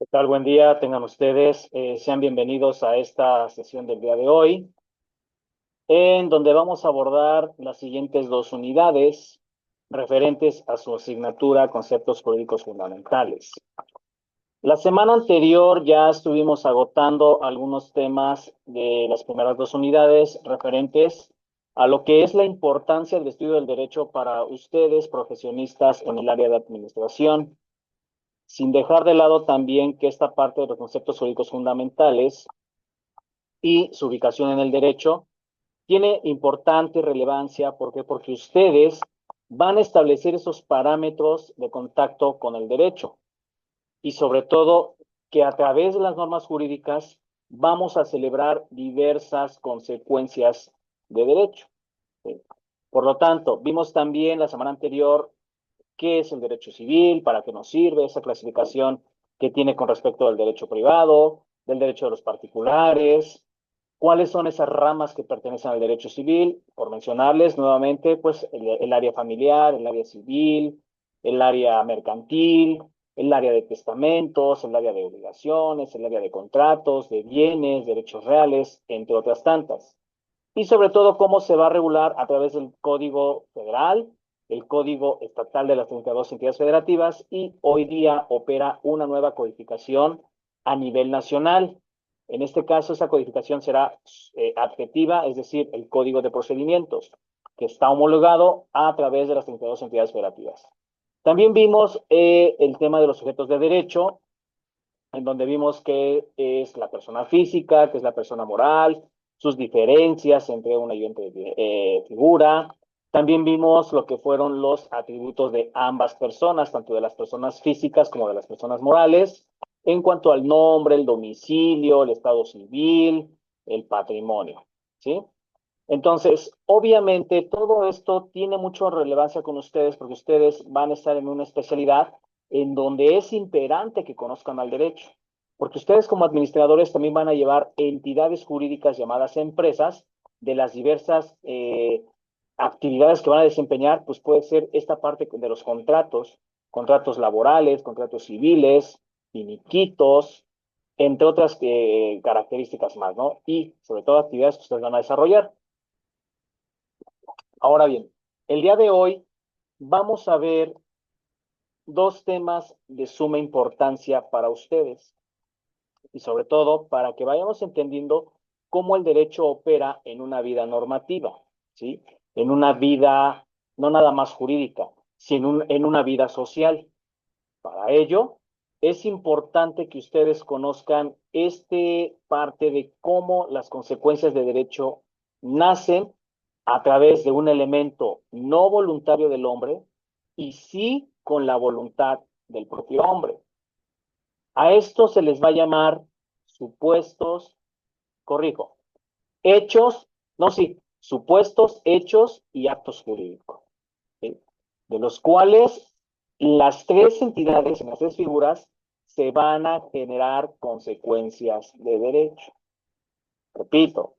¿Qué tal? Buen día, tengan ustedes. Sean bienvenidos a esta sesión del día de hoy, en donde vamos a abordar las siguientes dos unidades referentes a su asignatura Conceptos Jurídicos Fundamentales. La semana anterior ya estuvimos agotando algunos temas de las primeras dos unidades referentes a lo que es la importancia del estudio del derecho para ustedes, profesionistas en el área de administración, sin dejar de lado también que esta parte de los conceptos jurídicos fundamentales y su ubicación en el derecho tiene importante relevancia. ¿Por qué? Porque ustedes van a establecer esos parámetros de contacto con el derecho y sobre todo que a través de las normas jurídicas vamos a celebrar diversas consecuencias de derecho. ¿Sí? Por lo tanto, vimos también la semana anterior qué es el derecho civil, para qué nos sirve, esa clasificación que tiene con respecto al derecho privado, del derecho de los particulares, cuáles son esas ramas que pertenecen al derecho civil, por mencionarles nuevamente, pues el área familiar, el área civil, el área mercantil, el área de testamentos, el área de obligaciones, el área de contratos, de bienes, derechos reales, entre otras tantas. Y sobre todo cómo se va a regular a través del Código Federal, el Código Estatal de las 32 entidades federativas, y hoy día opera una nueva codificación a nivel nacional. En este caso, esa codificación será adjetiva, es decir, el Código de Procedimientos, que está homologado a través de las 32 entidades federativas. También vimos el tema de los sujetos de derecho, en donde vimos que es la persona física, que es la persona moral, sus diferencias entre una y otra figura. También vimos lo que fueron los atributos de ambas personas, tanto de las personas físicas como de las personas morales, en cuanto al nombre, el domicilio, el estado civil, el patrimonio, ¿sí? Entonces, obviamente, todo esto tiene mucha relevancia con ustedes porque ustedes van a estar en una especialidad en donde es imperante que conozcan al derecho, porque ustedes como administradores también van a llevar entidades jurídicas llamadas empresas de las diversas actividades que van a desempeñar, pues puede ser esta parte de los contratos, contratos laborales, contratos civiles, finiquitos, entre otras características más, ¿no? Y sobre todo actividades que ustedes van a desarrollar. Ahora bien, el día de hoy vamos a ver dos temas de suma importancia para ustedes y sobre todo para que vayamos entendiendo cómo el derecho opera en una vida normativa, ¿sí? En una vida no nada más jurídica, sino en una vida social. Para ello, es importante que ustedes conozcan este parte de cómo las consecuencias de derecho nacen a través de un elemento no voluntario del hombre y sí con la voluntad del propio hombre. A esto se les va a llamar supuestos, corrijo, hechos, no, sí, supuestos, hechos y actos jurídicos, ¿sí? De los cuales las tres entidades, en las tres figuras, se van a generar consecuencias de derecho. Repito,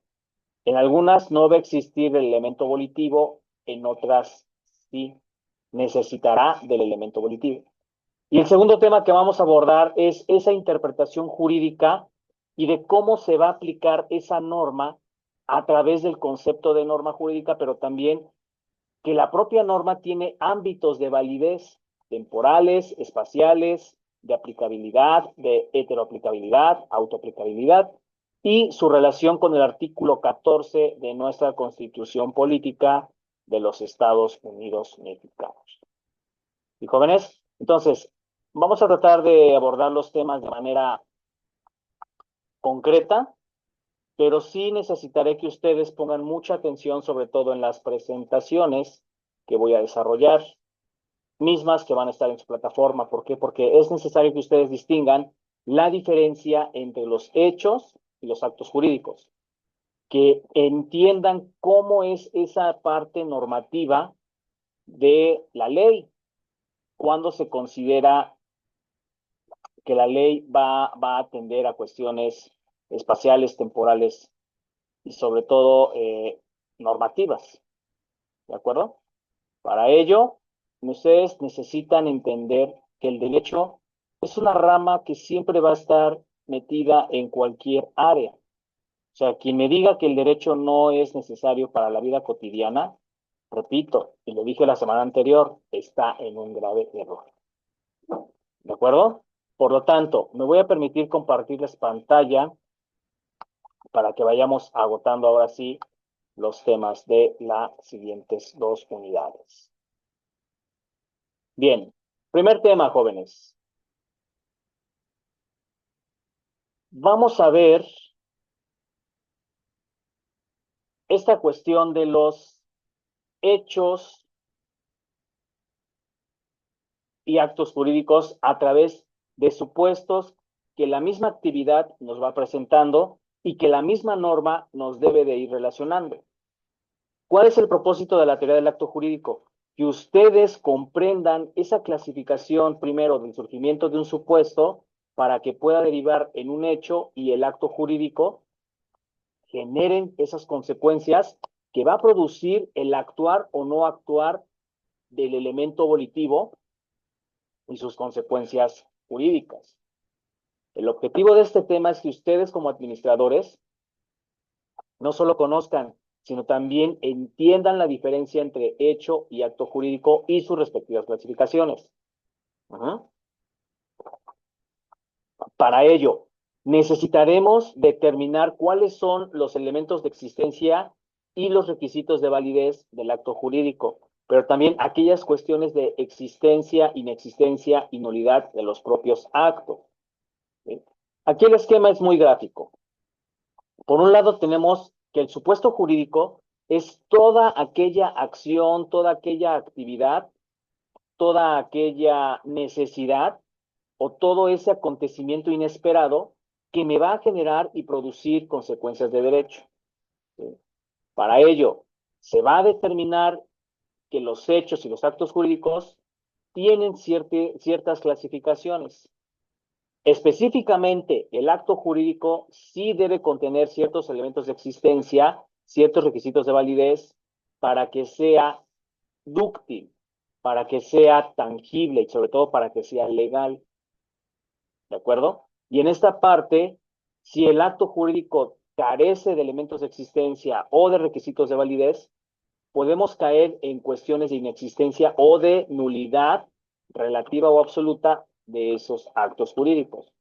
en algunas no va a existir el elemento volitivo, en otras sí necesitará del elemento volitivo. Y el segundo tema que vamos a abordar es esa interpretación jurídica y de cómo se va a aplicar esa norma a través del concepto de norma jurídica, pero también que la propia norma tiene ámbitos de validez temporales, espaciales, de aplicabilidad, de heteroaplicabilidad, autoaplicabilidad y su relación con el artículo 14 de nuestra Constitución Política de los Estados Unidos Mexicanos. ¿Y jóvenes? Entonces, vamos a tratar de abordar los temas de manera concreta, pero sí necesitaré que ustedes pongan mucha atención, sobre todo en las presentaciones que voy a desarrollar, mismas que van a estar en su plataforma. ¿Por qué? Porque es necesario que ustedes distingan la diferencia entre los hechos y los actos jurídicos, que entiendan cómo es esa parte normativa de la ley, cuando se considera que la ley va a atender a cuestiones espaciales, temporales y sobre todo normativas, ¿de acuerdo? Para ello, ustedes necesitan entender que el derecho es una rama que siempre va a estar metida en cualquier área. O sea, quien me diga que el derecho no es necesario para la vida cotidiana, repito, y lo dije la semana anterior, está en un grave error. ¿De acuerdo? Por lo tanto, me voy a permitir compartirles pantalla para que vayamos agotando ahora sí los temas de las siguientes dos unidades. Bien, primer tema, jóvenes. Vamos a ver esta cuestión de los hechos y actos jurídicos a través de supuestos que la misma actividad nos va presentando y que la misma norma nos debe de ir relacionando. ¿Cuál es el propósito de la teoría del acto jurídico? Que ustedes comprendan esa clasificación primero del surgimiento de un supuesto para que pueda derivar en un hecho y el acto jurídico generen esas consecuencias que va a producir el actuar o no actuar del elemento volitivo y sus consecuencias jurídicas. El objetivo de este tema es que ustedes como administradores no solo conozcan, sino también entiendan la diferencia entre hecho y acto jurídico y sus respectivas clasificaciones. Para ello, necesitaremos determinar cuáles son los elementos de existencia y los requisitos de validez del acto jurídico, pero también aquellas cuestiones de existencia, inexistencia y nulidad de los propios actos. ¿Sí? Aquí el esquema es muy gráfico. Por un lado tenemos que el supuesto jurídico es toda aquella acción, toda aquella actividad, toda aquella necesidad o todo ese acontecimiento inesperado que me va a generar y producir consecuencias de derecho. ¿Sí? Para ello, se va a determinar que los hechos y los actos jurídicos tienen ciertas clasificaciones. Específicamente, el acto jurídico sí debe contener ciertos elementos de existencia, ciertos requisitos de validez para que sea dúctil, para que sea tangible y sobre todo para que sea legal. ¿De acuerdo? Y en esta parte, si el acto jurídico carece de elementos de existencia o de requisitos de validez, podemos caer en cuestiones de inexistencia o de nulidad relativa o absoluta de esos actos jurídicos.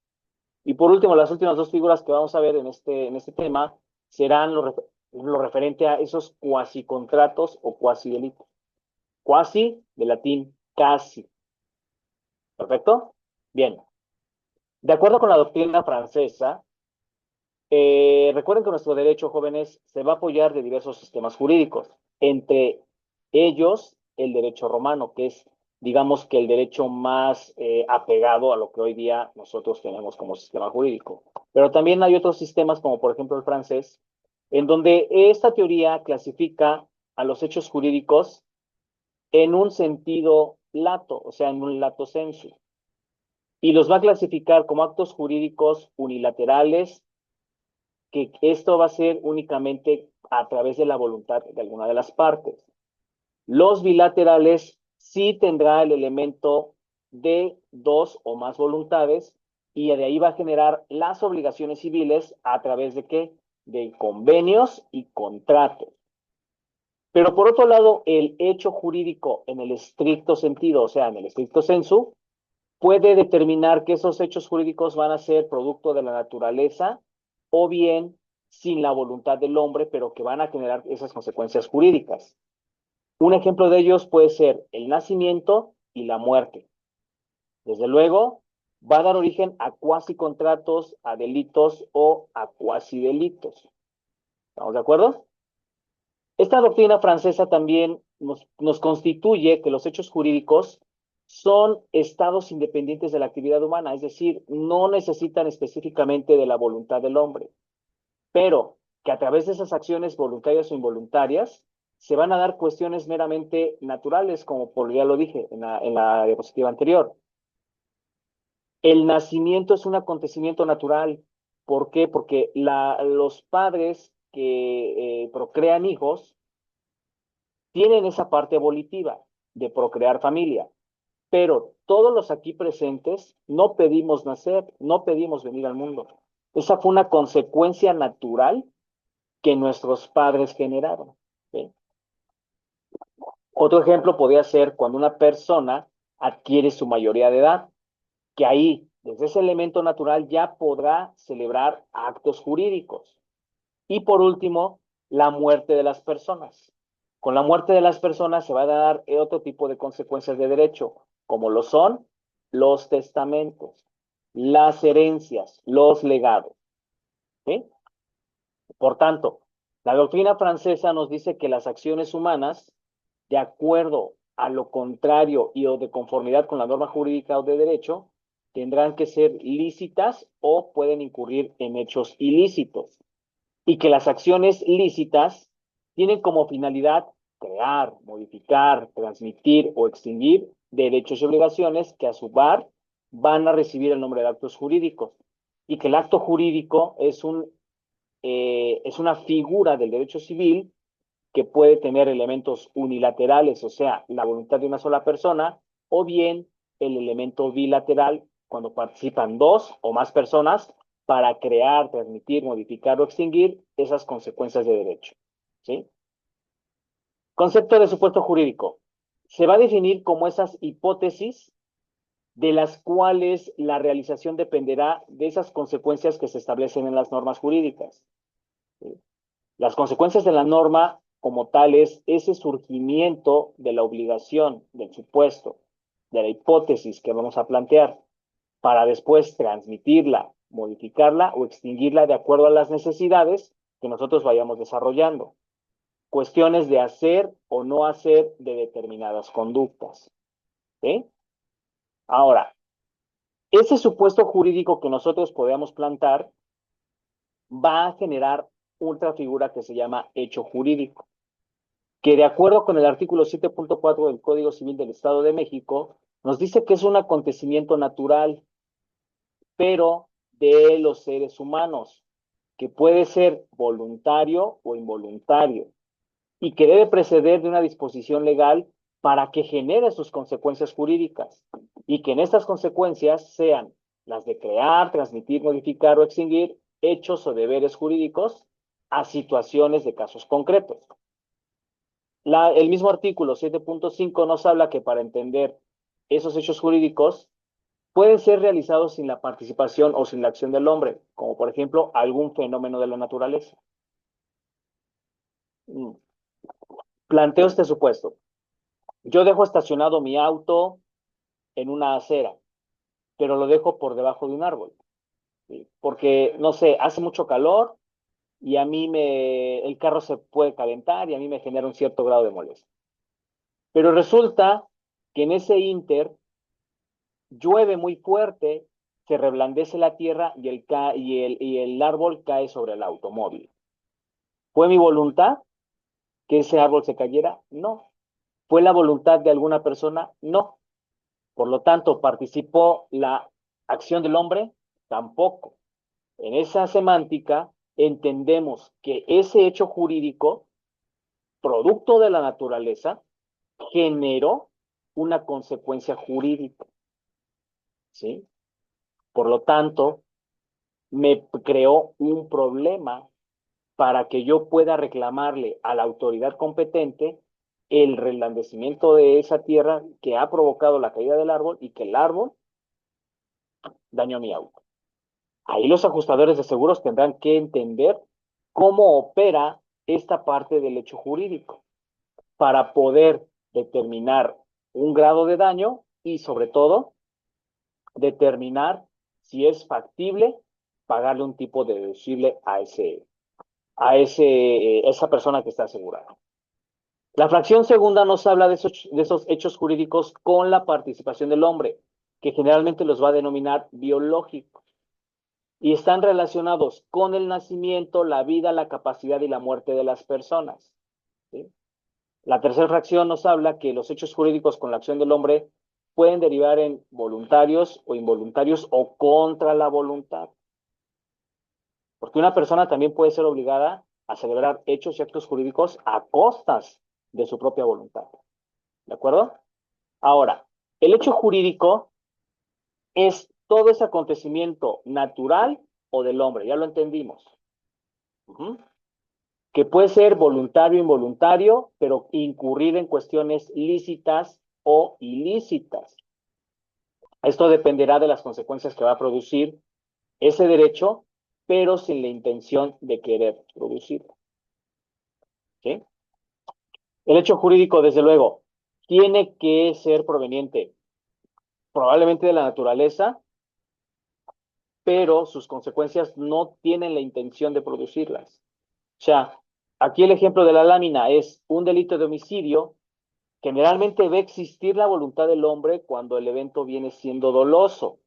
Y por último, las últimas dos figuras que vamos a ver en este tema serán lo referente a esos cuasicontratos o cuasidelitos. Cuasi, de latín, casi. ¿Perfecto? Bien. De acuerdo con la doctrina francesa, recuerden que nuestro derecho, jóvenes, se va a apoyar de diversos sistemas jurídicos, entre ellos el derecho romano, que es, digamos que el derecho más apegado a lo que hoy día nosotros tenemos como sistema jurídico. Pero también hay otros sistemas, como por ejemplo el francés, en donde esta teoría clasifica a los hechos jurídicos en un sentido lato, o sea, en un lato sensu, y los va a clasificar como actos jurídicos unilaterales, que esto va a ser únicamente a través de la voluntad de alguna de las partes. Los bilaterales sí tendrá el elemento de dos o más voluntades y de ahí va a generar las obligaciones civiles a través de qué? De convenios y contratos. Pero por otro lado, el hecho jurídico en el estricto sentido, o sea, en el estricto sensu, puede determinar que esos hechos jurídicos van a ser producto de la naturaleza o bien sin la voluntad del hombre, pero que van a generar esas consecuencias jurídicas. Un ejemplo de ellos puede ser el nacimiento y la muerte. Desde luego, va a dar origen a cuasi contratos, a delitos o a cuasi delitos. ¿Estamos de acuerdo? Esta doctrina francesa también nos constituye que los hechos jurídicos son estados independientes de la actividad humana, es decir, no necesitan específicamente de la voluntad del hombre, pero que a través de esas acciones voluntarias o involuntarias se van a dar cuestiones meramente naturales, como por ya lo dije en la diapositiva anterior. El nacimiento es un acontecimiento natural. ¿Por qué? Porque los padres que procrean hijos tienen esa parte volitiva de procrear familia. pero todos los aquí presentes no pedimos nacer, no pedimos venir al mundo. Esa fue una consecuencia natural que nuestros padres generaron. ¿Sí? Otro ejemplo podría ser cuando una persona adquiere su mayoría de edad, que ahí, desde ese elemento natural, ya podrá celebrar actos jurídicos. Y por último, la muerte de las personas. Con la muerte de las personas se va a dar otro tipo de consecuencias de derecho, como lo son los testamentos, las herencias, los legados. ¿Sí? Por tanto, la doctrina francesa nos dice que las acciones humanas, de acuerdo a lo contrario y o de conformidad con la norma jurídica o de derecho, tendrán que ser lícitas o pueden incurrir en hechos ilícitos. Y que las acciones lícitas tienen como finalidad crear, modificar, transmitir o extinguir derechos y obligaciones que a su vez van a recibir el nombre de actos jurídicos. Y que el acto jurídico es una figura del derecho civil que puede tener elementos unilaterales, o sea, la voluntad de una sola persona, o bien el elemento bilateral, cuando participan dos o más personas para crear, transmitir, modificar o extinguir esas consecuencias de derecho. ¿Sí? Concepto de supuesto jurídico. Se va a definir como esas hipótesis de las cuales la realización dependerá de esas consecuencias que se establecen en las normas jurídicas. ¿Sí? Las consecuencias de la norma como tal es ese surgimiento de la obligación, del supuesto, de la hipótesis que vamos a plantear, para después transmitirla, modificarla o extinguirla de acuerdo a las necesidades que nosotros vayamos desarrollando. Cuestiones de hacer o no hacer de determinadas conductas. ¿Sí? Ahora, ese supuesto jurídico que nosotros podemos plantar va a generar otra figura que se llama hecho jurídico, que de acuerdo con el artículo 7.4 del Código Civil del Estado de México, nos dice que es un acontecimiento natural, pero de los seres humanos, que puede ser voluntario o involuntario, y que debe preceder de una disposición legal para que genere sus consecuencias jurídicas, y que en estas consecuencias sean las de crear, transmitir, modificar o extinguir hechos o deberes jurídicos a situaciones de casos concretos. El mismo artículo 7.5 nos habla que para entender esos hechos jurídicos pueden ser realizados sin la participación o sin la acción del hombre, como por ejemplo algún fenómeno de la naturaleza. Planteo este supuesto. Yo dejo estacionado mi auto en una acera, pero lo dejo por debajo de un árbol, ¿sí? Porque, no sé, hace mucho calor y el carro se puede calentar y a mí me genera un cierto grado de molestia. Pero resulta que en ese inter llueve muy fuerte, se reblandece la tierra y el árbol cae sobre el automóvil. ¿Fue mi voluntad que ese árbol se cayera? No. ¿Fue la voluntad de alguna persona? No. Por lo tanto, ¿participó la acción del hombre? Tampoco. En esa semántica entendemos que ese hecho jurídico, producto de la naturaleza, generó una consecuencia jurídica. ¿Sí? Por lo tanto, me creó un problema para que yo pueda reclamarle a la autoridad competente el reblandecimiento de esa tierra que ha provocado la caída del árbol y que el árbol dañó mi auto. Ahí los ajustadores de seguros tendrán que entender cómo opera esta parte del hecho jurídico para poder determinar un grado de daño y sobre todo determinar si es factible pagarle un tipo de deducible esa persona que está asegurada. La fracción segunda nos habla de esos hechos jurídicos con la participación del hombre, que generalmente los va a denominar biológicos, y están relacionados con el nacimiento, la vida, la capacidad y la muerte de las personas. ¿Sí? La tercera fracción nos habla que los hechos jurídicos con la acción del hombre pueden derivar en voluntarios o involuntarios o contra la voluntad. Porque una persona también puede ser obligada a celebrar hechos y actos jurídicos a costas de su propia voluntad. ¿De acuerdo? Ahora, El hecho jurídico es todo ese acontecimiento natural o del hombre, ya lo entendimos. Que puede ser voluntario o involuntario, pero incurrir en cuestiones lícitas o ilícitas. Esto dependerá de las consecuencias que va a producir ese derecho, pero sin la intención de querer producirlo. ¿Sí? El hecho jurídico, desde luego, tiene que ser proveniente probablemente de la naturaleza, pero sus consecuencias no tienen la intención de producirlas. O sea, aquí el ejemplo de la lámina es un delito de homicidio. Generalmente ve existir la voluntad del hombre cuando el evento viene siendo doloso,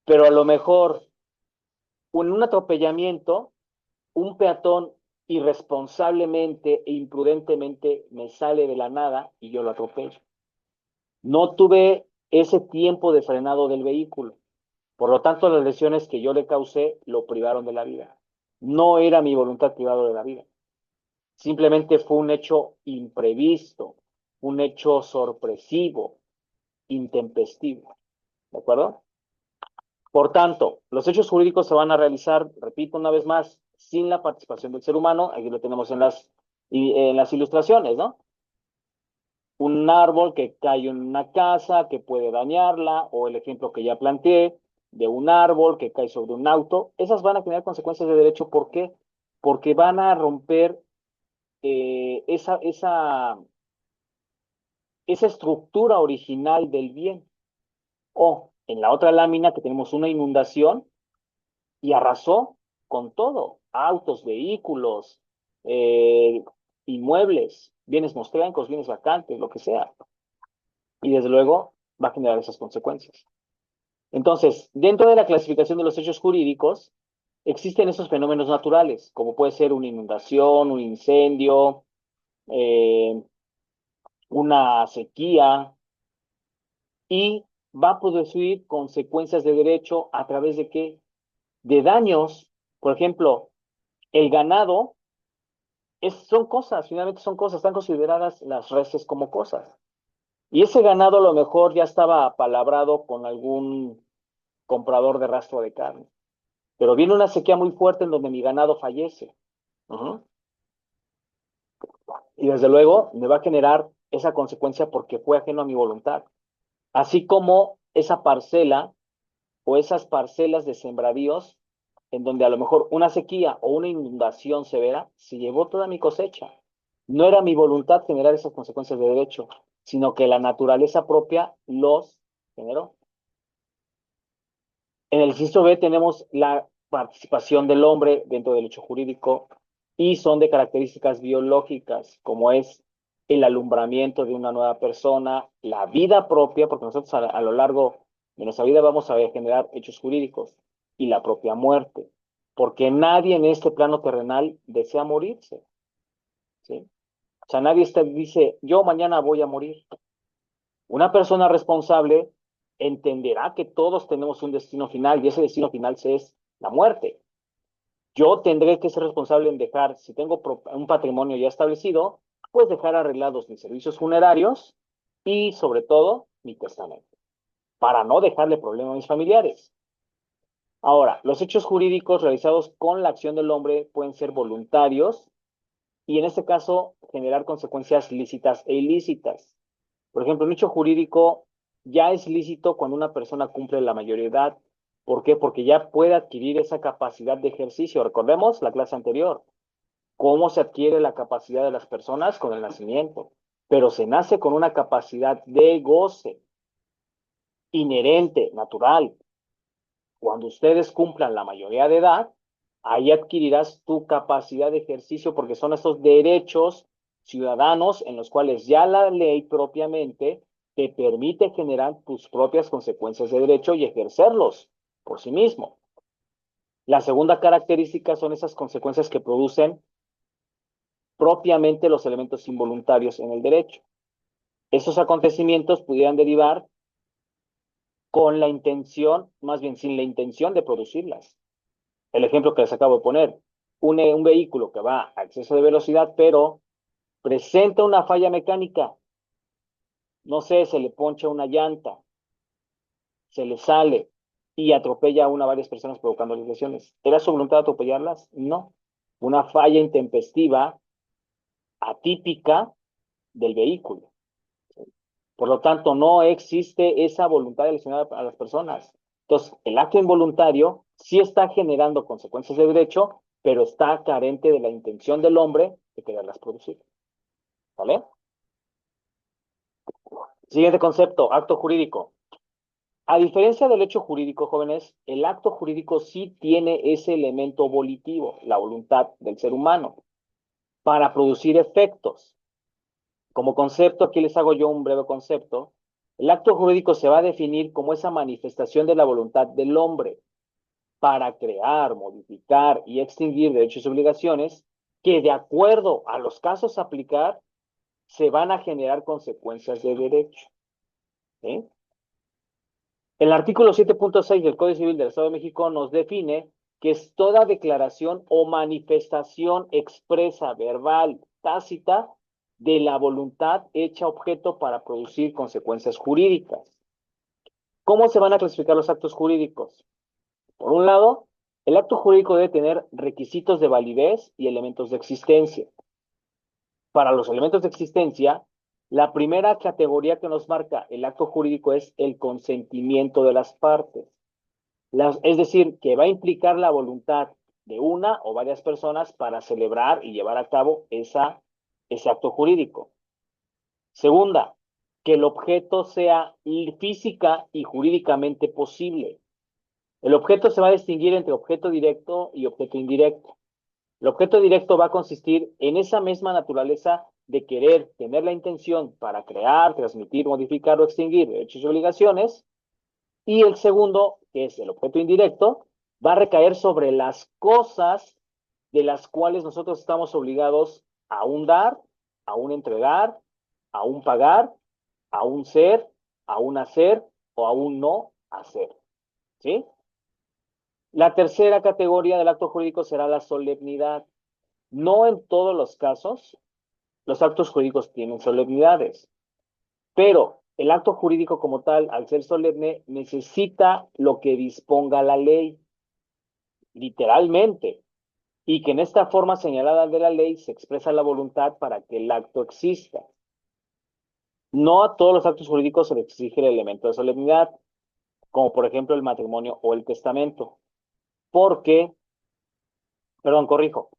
pero a lo mejor en un atropellamiento, un peatón irresponsablemente e imprudentemente me sale de la nada y yo lo atropello. No tuve ese tiempo de frenado del vehículo. Por lo tanto, las lesiones que yo le causé lo privaron de la vida. No era mi voluntad privarlo de la vida. Simplemente fue un hecho imprevisto, un hecho sorpresivo, intempestivo. ¿De acuerdo? Por tanto, los hechos jurídicos se van a realizar, repito una vez más, sin la participación del ser humano. Aquí lo tenemos en las ilustraciones, ¿no? Un árbol que cae en una casa que puede dañarla, o el ejemplo que ya planteé de un árbol que cae sobre un auto. Esas van a tener consecuencias de derecho. ¿Por qué? Porque van a romper esa estructura original del bien. O en la otra lámina que tenemos una inundación y arrasó con todo, autos, vehículos, eh, inmuebles, bienes mostráncos, bienes vacantes, lo que sea. Y desde luego va a generar esas consecuencias. Entonces, dentro de la clasificación de los hechos jurídicos, existen esos fenómenos naturales, como puede ser una inundación, un incendio, eh, una sequía, y va a producir consecuencias de derecho a través de qué? De daños. Por ejemplo, el ganado son cosas, finalmente son cosas, están consideradas las reses como cosas. Y ese ganado a lo mejor ya estaba apalabrado con algún comprador de rastro de carne. Pero viene una sequía muy fuerte en donde mi ganado fallece. Uh-huh. Y desde luego me va a generar esa consecuencia porque fue ajeno a mi voluntad. Así como esa parcela o esas parcelas de sembradíos en donde a lo mejor una sequía o una inundación severa se llevó toda mi cosecha. No era mi voluntad generar esas consecuencias de derecho, sino que la naturaleza propia los generó. En el inciso B tenemos la participación del hombre dentro del hecho jurídico y son de características biológicas, como es el alumbramiento de una nueva persona, la vida propia, porque nosotros a lo largo de nuestra vida vamos a generar hechos jurídicos, y la propia muerte, porque nadie en este plano terrenal desea morirse, ¿sí? O sea, nadie dice, yo mañana voy a morir. Una persona responsable entenderá que todos tenemos un destino final y ese destino final es la muerte. Yo tendré que ser responsable en dejar, si tengo un patrimonio ya establecido, pues dejar arreglados mis servicios funerarios y sobre todo mi testamento, para no dejarle problema a mis familiares. Ahora, los hechos jurídicos realizados con la acción del hombre pueden ser voluntarios y en este caso generar consecuencias lícitas e ilícitas. Por ejemplo, un hecho jurídico ya es lícito cuando una persona cumple la mayoría de edad. ¿Por qué? Porque ya puede adquirir esa capacidad de ejercicio. Recordemos la clase anterior, cómo se adquiere la capacidad de las personas con el nacimiento, pero se nace con una capacidad de goce inherente, natural. Cuando ustedes cumplan la mayoría de edad, ahí adquirirás tu capacidad de ejercicio porque son esos derechos ciudadanos en los cuales ya la ley propiamente te permite generar tus propias consecuencias de derecho y ejercerlos por sí mismo. La segunda característica son esas consecuencias que producen propiamente los elementos involuntarios en el derecho. Esos acontecimientos pudieran derivar con la intención, más bien sin la intención de producirlas. El ejemplo que les acabo de poner, un vehículo que va a exceso de velocidad, pero presenta una falla mecánica no sé, se le poncha una llanta, se le sale y atropella a una o varias personas provocándoles lesiones. ¿Era su voluntad atropellarlas? No. Una falla intempestiva, atípica del vehículo. Por lo tanto, no existe esa voluntad de lesionar a las personas. Entonces, el acto involuntario sí está generando consecuencias de derecho, pero está carente de la intención del hombre de quererlas producir. ¿Vale? Siguiente concepto, acto jurídico. A diferencia del hecho jurídico, jóvenes, el acto jurídico sí tiene ese elemento volitivo, la voluntad del ser humano, para producir efectos. Como concepto, aquí les hago yo un breve concepto. El acto jurídico se va a definir como esa manifestación de la voluntad del hombre para crear, modificar y extinguir derechos y obligaciones que, de acuerdo a los casos a aplicar, se van a generar consecuencias de derecho. ¿Sí? El artículo 7.6 del Código Civil del Estado de México nos define que es toda declaración o manifestación expresa, verbal, tácita, de la voluntad hecha objeto para producir consecuencias jurídicas. ¿Cómo se van a clasificar los actos jurídicos? Por un lado, el acto jurídico debe tener requisitos de validez y elementos de existencia. Para los elementos de existencia, la primera categoría que nos marca el acto jurídico es el consentimiento de las partes. Es decir, que va a implicar la voluntad de una o varias personas para celebrar y llevar a cabo ese acto jurídico. Segunda, que el objeto sea física y jurídicamente posible. El objeto se va a distinguir entre objeto directo y objeto indirecto. El objeto directo va a consistir en esa misma naturaleza de querer tener la intención para crear, transmitir, modificar o extinguir derechos y obligaciones. Y el segundo, que es el objeto indirecto, va a recaer sobre las cosas de las cuales nosotros estamos obligados a un dar, a un entregar, a un pagar, a un ser, a un hacer o a un no hacer. ¿Sí? La tercera categoría del acto jurídico será la solemnidad. No en todos los casos los actos jurídicos tienen solemnidades, pero el acto jurídico como tal, al ser solemne, necesita lo que disponga la ley, literalmente, y que en esta forma señalada de la ley se expresa la voluntad para que el acto exista. No a todos los actos jurídicos se le exige el elemento de solemnidad, como por ejemplo el matrimonio o el testamento, porque, perdón, corrijo,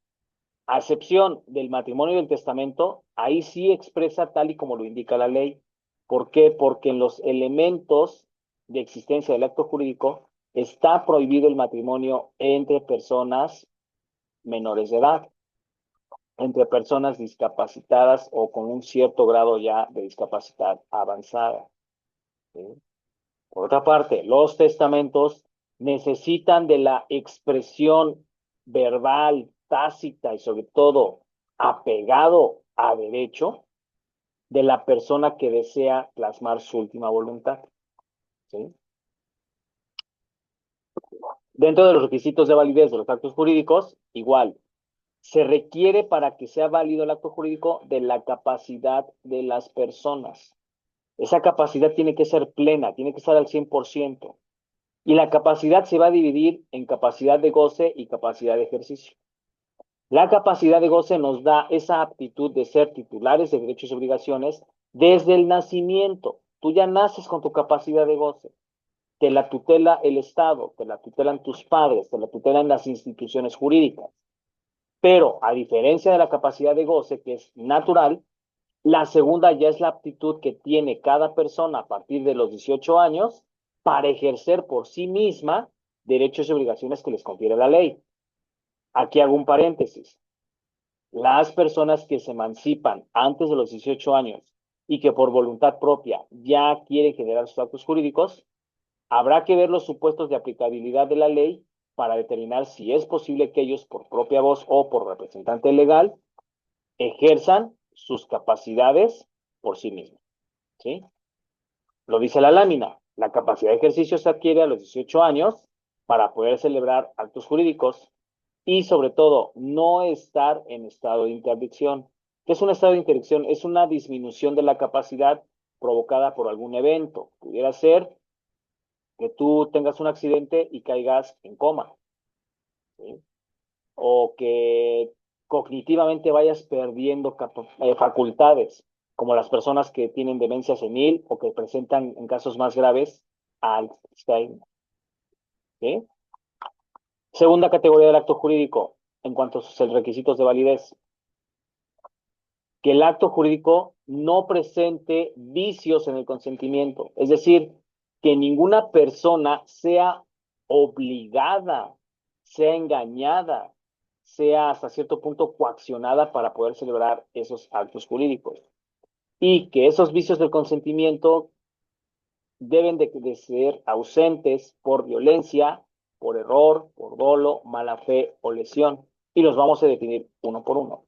a excepción del matrimonio y del testamento, ahí sí expresa tal y como lo indica la ley. ¿Por qué? Porque en los elementos de existencia del acto jurídico está prohibido el matrimonio entre personas menores de edad, entre personas discapacitadas o con un cierto grado ya de discapacidad avanzada. ¿Sí? Por otra parte, los testamentos necesitan de la expresión verbal, tácita y sobre todo apegado a derecho de la persona que desea plasmar su última voluntad. ¿Sí? Dentro de los requisitos de validez de los actos jurídicos, igual, se requiere para que sea válido el acto jurídico de la capacidad de las personas. Esa capacidad tiene que ser plena, tiene que estar al 100%. Y la capacidad se va a dividir en capacidad de goce y capacidad de ejercicio. La capacidad de goce nos da esa aptitud de ser titulares de derechos y obligaciones desde el nacimiento. Tú ya naces con tu capacidad de goce. Te la tutela el Estado, te la tutelan tus padres, te la tutelan las instituciones jurídicas. Pero a diferencia de la capacidad de goce, que es natural, la segunda ya es la aptitud que tiene cada persona a partir de los 18 años para ejercer por sí misma derechos y obligaciones que les confiere la ley. Aquí hago un paréntesis. Las personas que se emancipan antes de los 18 años y que por voluntad propia ya quieren generar sus actos jurídicos, habrá que ver los supuestos de aplicabilidad de la ley para determinar si es posible que ellos, por propia voz o por representante legal, ejerzan sus capacidades por sí mismos. ¿Sí? Lo dice la lámina. La capacidad de ejercicio se adquiere a los 18 años para poder celebrar actos jurídicos y, sobre todo, no estar en estado de interdicción. ¿Qué es un estado de interdicción? Es una disminución de la capacidad provocada por algún evento. Pudiera ser que tú tengas un accidente y caigas en coma, ¿sí? O que cognitivamente vayas perdiendo facultades, como las personas que tienen demencia senil o que presentan en casos más graves Alzheimer, ¿sí? Segunda categoría del acto jurídico, en cuanto a sus requisitos de validez, que el acto jurídico no presente vicios en el consentimiento, es decir, que ninguna persona sea obligada, sea engañada, sea hasta cierto punto coaccionada para poder celebrar esos actos jurídicos. Y que esos vicios del consentimiento deben de ser ausentes por violencia, por error, por dolo, mala fe o lesión. Y los vamos a definir uno por uno.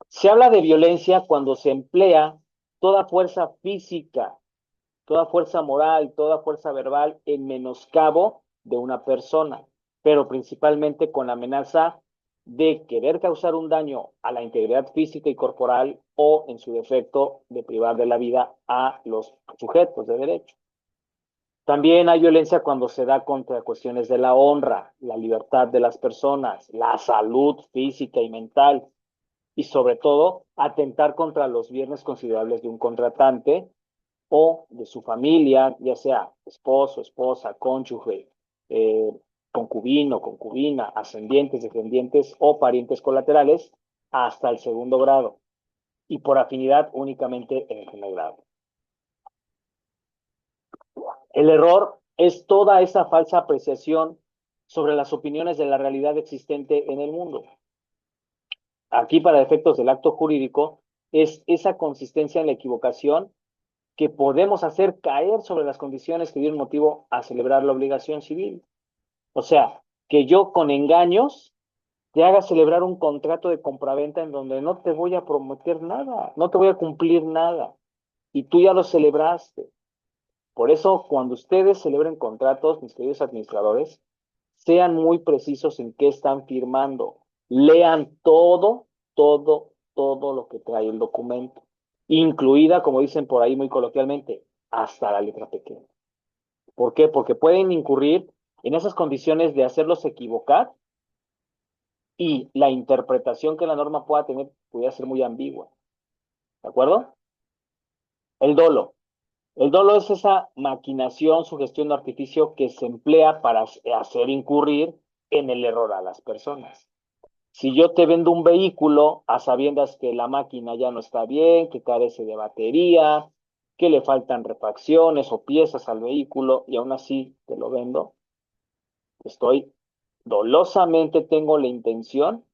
Se habla de violencia cuando se emplea toda fuerza física, toda fuerza moral, toda fuerza verbal en menoscabo de una persona, pero principalmente con la amenaza de querer causar un daño a la integridad física y corporal o, en su defecto, de privar de la vida a los sujetos de derecho. También hay violencia cuando se da contra cuestiones de la honra, la libertad de las personas, la salud física y mental, y sobre todo atentar contra los bienes considerables de un contratante o de su familia, ya sea esposo, esposa, cónyuge, eh, concubino, concubina, ascendientes, descendientes o parientes colaterales hasta el segundo grado y por afinidad únicamente en el primer grado. El error es toda esa falsa apreciación sobre las opiniones de la realidad existente en el mundo. Aquí, para efectos del acto jurídico, es esa consistencia en la equivocación que podemos hacer caer sobre las condiciones que dieron motivo a celebrar la obligación civil. O sea, que yo con engaños te haga celebrar un contrato de compraventa en donde no te voy a prometer nada, no te voy a cumplir nada, y tú ya lo celebraste. Por eso, cuando ustedes celebren contratos, mis queridos administradores, sean muy precisos en qué están firmando. Lean todo lo que trae el documento, incluida, como dicen por ahí muy coloquialmente, hasta la letra pequeña. ¿Por qué? Porque pueden incurrir en esas condiciones de hacerlos equivocar y la interpretación que la norma pueda tener puede ser muy ambigua. ¿De acuerdo? El dolo. El dolo es esa maquinación, sugestión o artificio que se emplea para hacer incurrir en el error a las personas. Si yo te vendo un vehículo a sabiendas que la máquina ya no está bien, que carece de batería, que le faltan refacciones o piezas al vehículo y aún así te lo vendo, dolosamente tengo la intención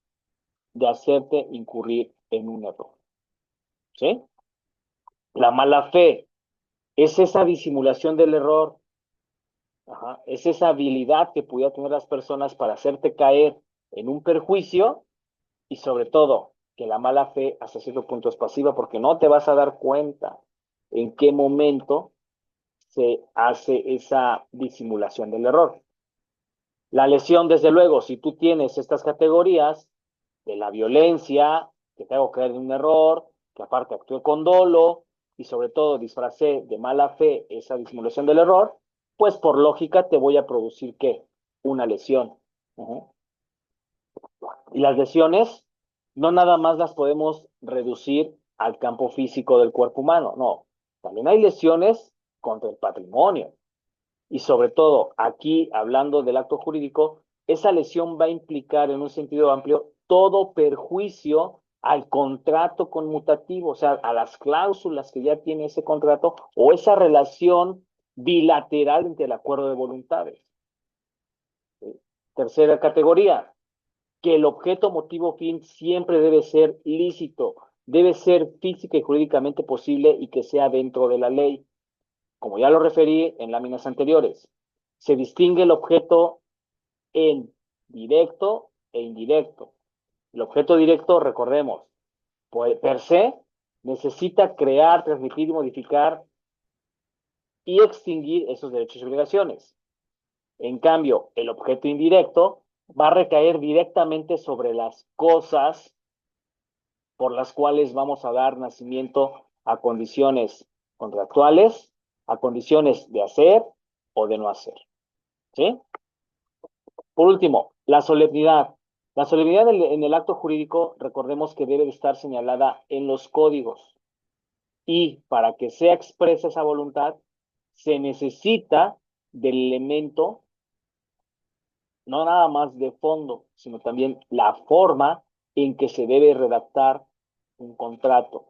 de hacerte incurrir en un error. ¿Sí? La mala fe es esa disimulación del error. Ajá. Es esa habilidad que pudieran tener las personas para hacerte caer en un perjuicio y sobre todo que la mala fe hasta cierto punto es pasiva porque no te vas a dar cuenta en qué momento se hace esa disimulación del error. La lesión, desde luego, si tú tienes estas categorías de la violencia, que te hago caer en un error, que aparte actúe con dolo y sobre todo disfracé de mala fe esa disimulación del error, pues por lógica te voy a producir ¿qué? Una lesión. Y las lesiones no nada más las podemos reducir al campo físico del cuerpo humano, no. También hay lesiones contra el patrimonio. Y sobre todo, aquí hablando del acto jurídico, esa lesión va a implicar en un sentido amplio todo perjuicio al contrato conmutativo, o sea, a las cláusulas que ya tiene ese contrato o esa relación bilateral entre el acuerdo de voluntades. Tercera categoría, que el objeto, motivo, fin siempre debe ser lícito, debe ser física y jurídicamente posible y que sea dentro de la ley. Como ya lo referí en láminas anteriores, se distingue el objeto en directo e indirecto. El objeto directo, recordemos, per se, necesita crear, transmitir, modificar y extinguir esos derechos y obligaciones. En cambio, el objeto indirecto va a recaer directamente sobre las cosas por las cuales vamos a dar nacimiento a condiciones contractuales a condiciones de hacer o de no hacer. ¿Sí? Por último, la solemnidad. La solemnidad en el acto jurídico, recordemos que debe de estar señalada en los códigos. Y para que sea expresa esa voluntad, se necesita del elemento, no nada más de fondo, sino también la forma en que se debe redactar un contrato,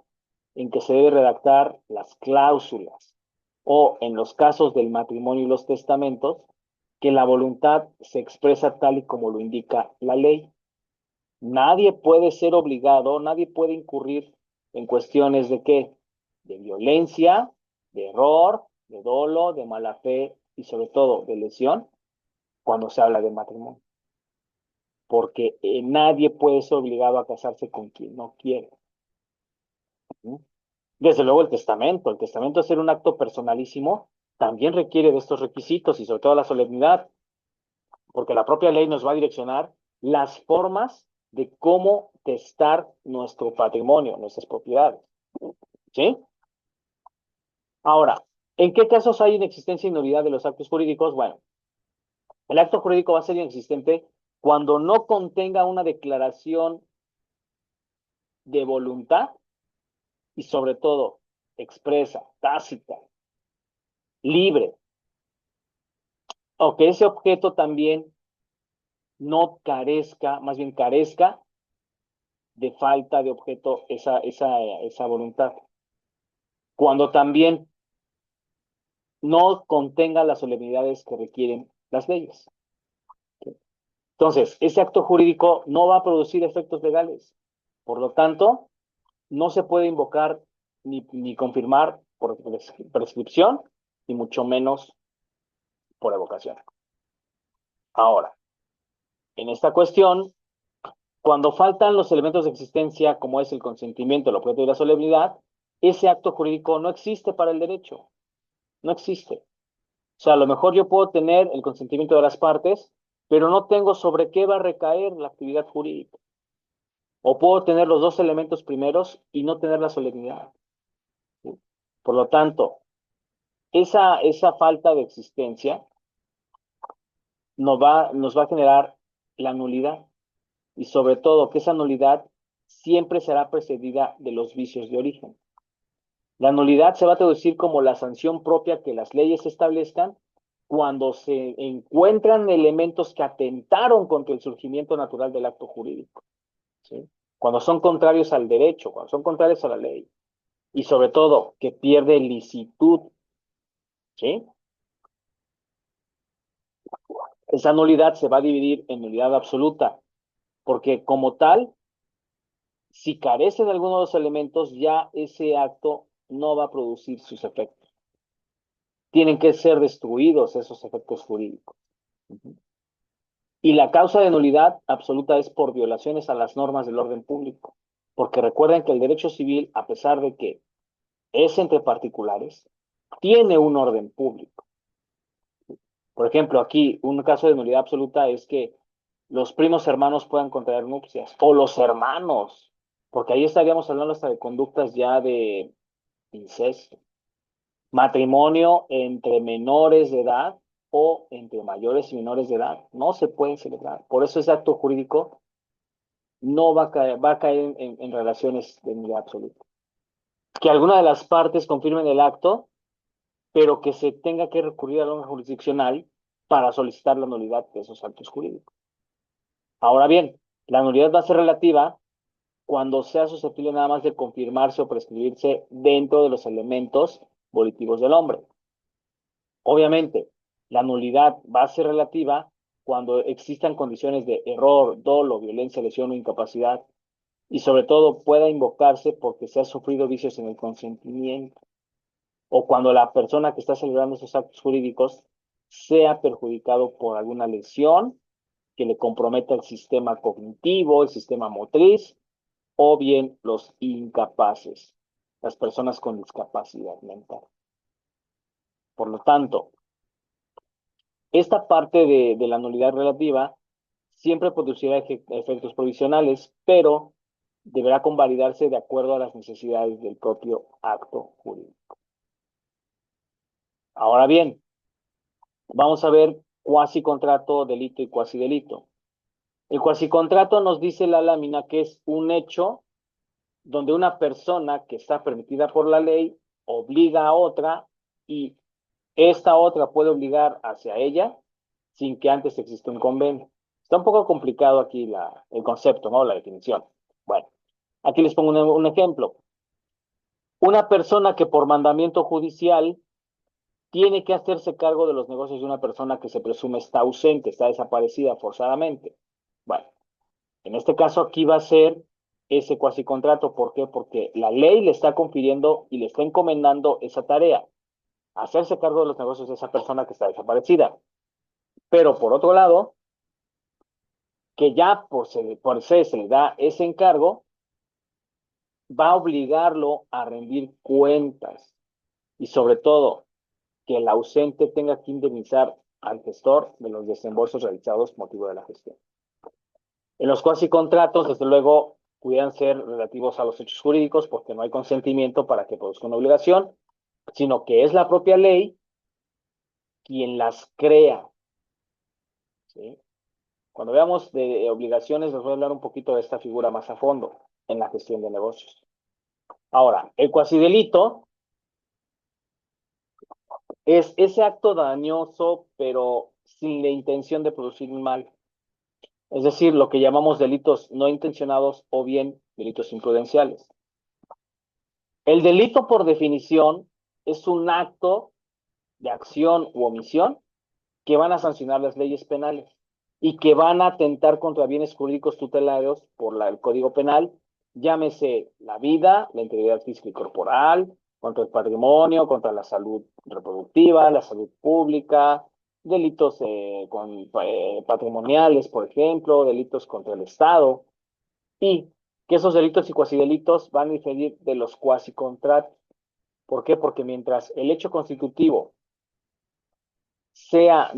en que se debe redactar las cláusulas, o en los casos del matrimonio y los testamentos, que la voluntad se expresa tal y como lo indica la ley. Nadie puede ser obligado, nadie puede incurrir en cuestiones de qué, de violencia, de error, de dolo, de mala fe y sobre todo de lesión cuando se habla de matrimonio. Porque nadie puede ser obligado a casarse con quien no quiere. ¿Sí? Desde luego el testamento ser un acto personalísimo, también requiere de estos requisitos y sobre todo la solemnidad, porque la propia ley nos va a direccionar las formas de cómo testar nuestro patrimonio, nuestras propiedades. ¿Sí? Ahora, ¿en qué casos hay inexistencia y nulidad de los actos jurídicos? Bueno, el acto jurídico va a ser inexistente cuando no contenga una declaración de voluntad y sobre todo expresa, tácita, libre, o que ese objeto también no carezca, más bien carezca de falta de objeto esa voluntad. Cuando también no contenga las solemnidades que requieren las leyes. Entonces, ese acto jurídico no va a producir efectos legales. Por lo tanto, no se puede invocar ni confirmar por prescripción, ni mucho menos por evocación. Ahora, en esta cuestión, cuando faltan los elementos de existencia, como es el consentimiento, el objeto y la solemnidad, ese acto jurídico no existe para el derecho. No existe. O sea, a lo mejor yo puedo tener el consentimiento de las partes, pero no tengo sobre qué va a recaer la actividad jurídica. O puedo tener los dos elementos primeros y no tener la solemnidad. ¿Sí? Por lo tanto, esa falta de existencia nos va a generar la nulidad. Y sobre todo que esa nulidad siempre será precedida de los vicios de origen. La nulidad se va a traducir como la sanción propia que las leyes establezcan cuando se encuentran elementos que atentaron contra el surgimiento natural del acto jurídico. ¿Sí? Cuando son contrarios al derecho, cuando son contrarios a la ley. Y sobre todo, que pierde licitud. ¿Sí? Esa nulidad se va a dividir en nulidad absoluta, porque como tal, si carece de alguno de los elementos, ya ese acto no va a producir sus efectos. Tienen que ser destruidos esos efectos jurídicos. Y la causa de nulidad absoluta es por violaciones a las normas del orden público. Porque recuerden que el derecho civil, a pesar de que es entre particulares, tiene un orden público. Por ejemplo, aquí un caso de nulidad absoluta es que los primos hermanos puedan contraer nupcias, o los hermanos, porque ahí estaríamos hablando hasta de conductas ya de incesto. Matrimonio entre menores de edad o entre mayores y menores de edad no se pueden celebrar. Por eso ese acto jurídico no va a caer en relaciones de nulidad absoluta. Que alguna de las partes confirmen el acto, pero que se tenga que recurrir a la norma jurisdiccional para solicitar la nulidad de esos actos jurídicos. Ahora bien, la nulidad va a ser relativa cuando sea susceptible nada más de confirmarse o prescribirse dentro de los elementos volitivos del hombre. Obviamente, la nulidad va a ser relativa cuando existan condiciones de error, dolo, violencia, lesión o incapacidad, y sobre todo pueda invocarse porque se ha sufrido vicios en el consentimiento, o cuando la persona que está celebrando esos actos jurídicos sea perjudicado por alguna lesión que le comprometa el sistema cognitivo, el sistema motriz, o bien los incapaces, las personas con discapacidad mental. Por lo tanto, esta parte de la nulidad relativa siempre producirá efectos provisionales, pero deberá convalidarse de acuerdo a las necesidades del propio acto jurídico. Ahora bien, vamos a ver cuasi contrato, delito y cuasi delito. El cuasi contrato nos dice la lámina que es un hecho donde una persona que está permitida por la ley obliga a otra y esta otra puede obligar hacia ella sin que antes exista un convenio. Está un poco complicado aquí el concepto, ¿no? La definición. Bueno, aquí les pongo un ejemplo. Una persona que por mandamiento judicial tiene que hacerse cargo de los negocios de una persona que se presume está ausente, está desaparecida forzadamente. Bueno, en este caso aquí va a ser ese cuasi contrato. ¿Por qué? Porque la ley le está confiriendo y le está encomendando esa tarea, hacerse cargo de los negocios de esa persona que está desaparecida. Pero por otro lado, que ya por se le da ese encargo, va a obligarlo a rendir cuentas y sobre todo que el ausente tenga que indemnizar al gestor de los desembolsos realizados motivo de la gestión. En los cuasi contratos, desde luego, pudieran ser relativos a los hechos jurídicos porque no hay consentimiento para que produzca una obligación, sino que es la propia ley quien las crea. ¿Sí? Cuando veamos de obligaciones, les voy a hablar un poquito de esta figura más a fondo en la gestión de negocios. Ahora, el cuasidelito es ese acto dañoso, pero sin la intención de producir un mal. Es decir, lo que llamamos delitos no intencionados o bien delitos imprudenciales. El delito, por definición, es un acto de acción u omisión que van a sancionar las leyes penales y que van a atentar contra bienes jurídicos tutelados por el Código Penal, llámese la vida, la integridad física y corporal, contra el patrimonio, contra la salud reproductiva, la salud pública, delitos patrimoniales, por ejemplo, delitos contra el Estado, y que esos delitos y cuasidelitos van a diferir de los cuasicontratos. ¿Por qué? Porque mientras el hecho constitutivo sea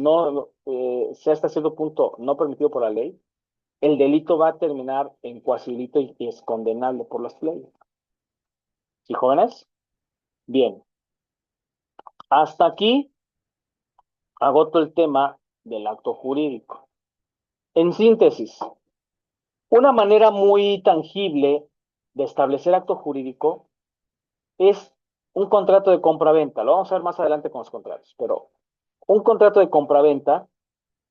hasta cierto punto no permitido por la ley, el delito va a terminar en cuasilito y es condenable por las leyes. ¿Sí, jóvenes? Bien. Hasta aquí agoto el tema del acto jurídico. En síntesis, una manera muy tangible de establecer acto jurídico es un contrato de compra-venta. Lo vamos a ver más adelante con los contratos, pero un contrato de compra-venta